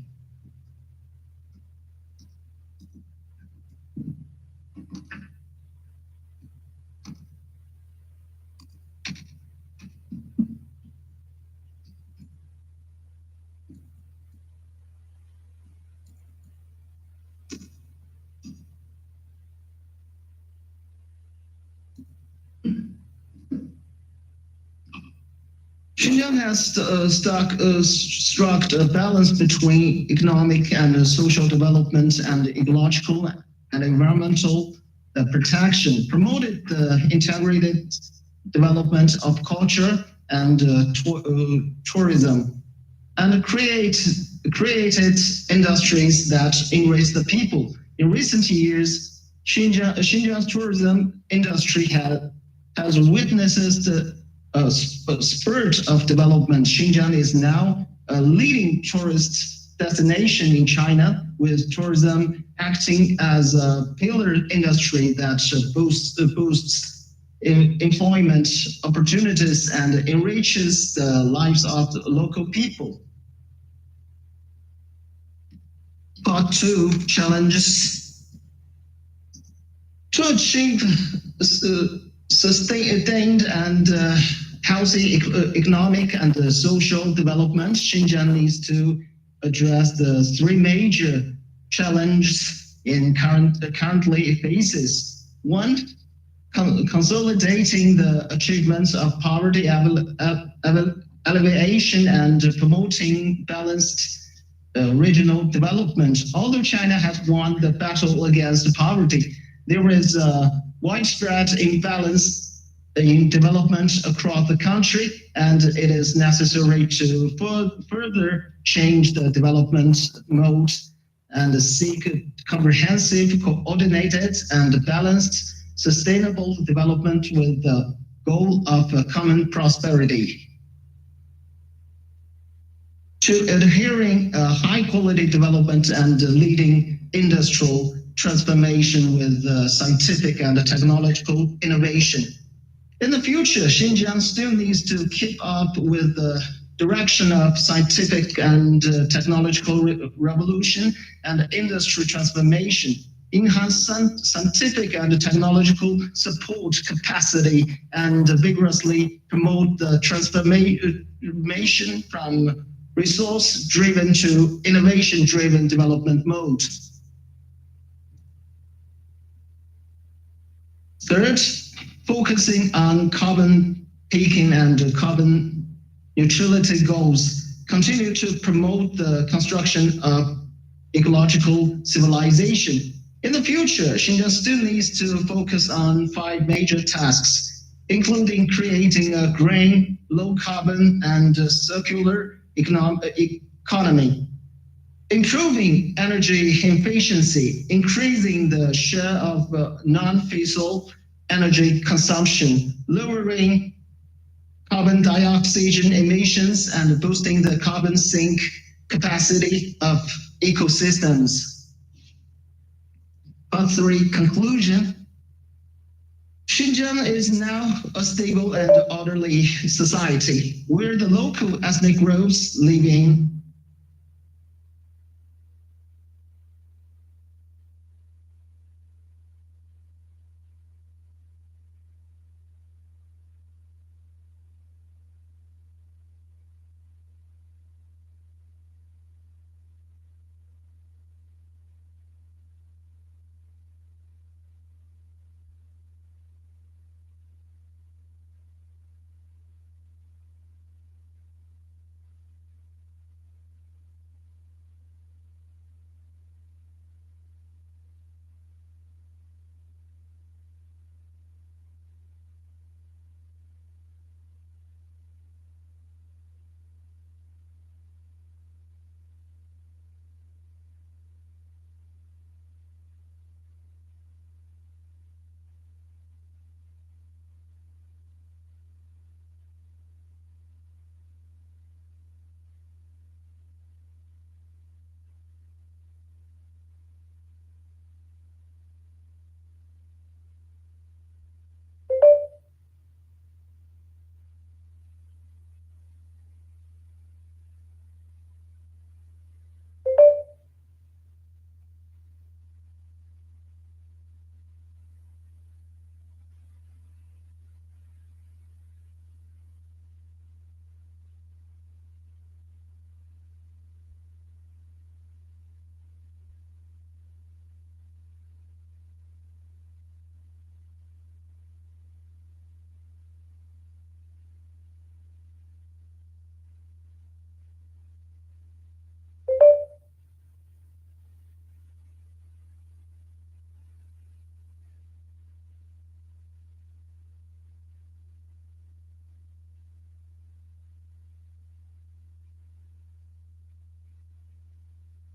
Xinjiang has struck a balance between economic and social development and ecological and environmental protection, promoted the integrated development of culture and tourism. and created industries that enrich the people. In recent years, Xinjiang's tourism industry has witnessed a spurt of development. Xinjiang is now a leading tourist destination in China, with tourism acting as a pillar industry that boosts employment opportunities and enriches the lives of the local people. Part 2, challenges. To achieve sustained and healthy economic and social development, Xinjiang needs to address the 3 major challenges currently faces. 1, consolidating the achievements of poverty alleviation and promoting balanced regional development. Although China has won the battle against poverty, there is a widespread imbalance in development across the country, and it is necessary to further change the development mode and seek comprehensive, coordinated, and balanced sustainable development with the goal of common prosperity. To adhering high-quality development and leading industrial transformation with scientific and technological innovation. In the future, Xinjiang still needs to keep up with the direction of scientific and technological revolution and industry transformation, enhance scientific and technological support capacity, and vigorously promote the transformation from resource-driven to innovation-driven development mode. Third, focusing on carbon peaking and carbon neutrality goals, continue to promote the construction of ecological civilization. In the future, Xinjiang still needs to focus on 5 major tasks, including creating a green, low-carbon, and circular economy, improving energy efficiency, increasing the share of non-fossil energy consumption, lowering carbon dioxide emissions, and boosting the carbon sink capacity of ecosystems. Part 3, conclusion. Xinjiang is now a stable and orderly society where the local ethnic groups live in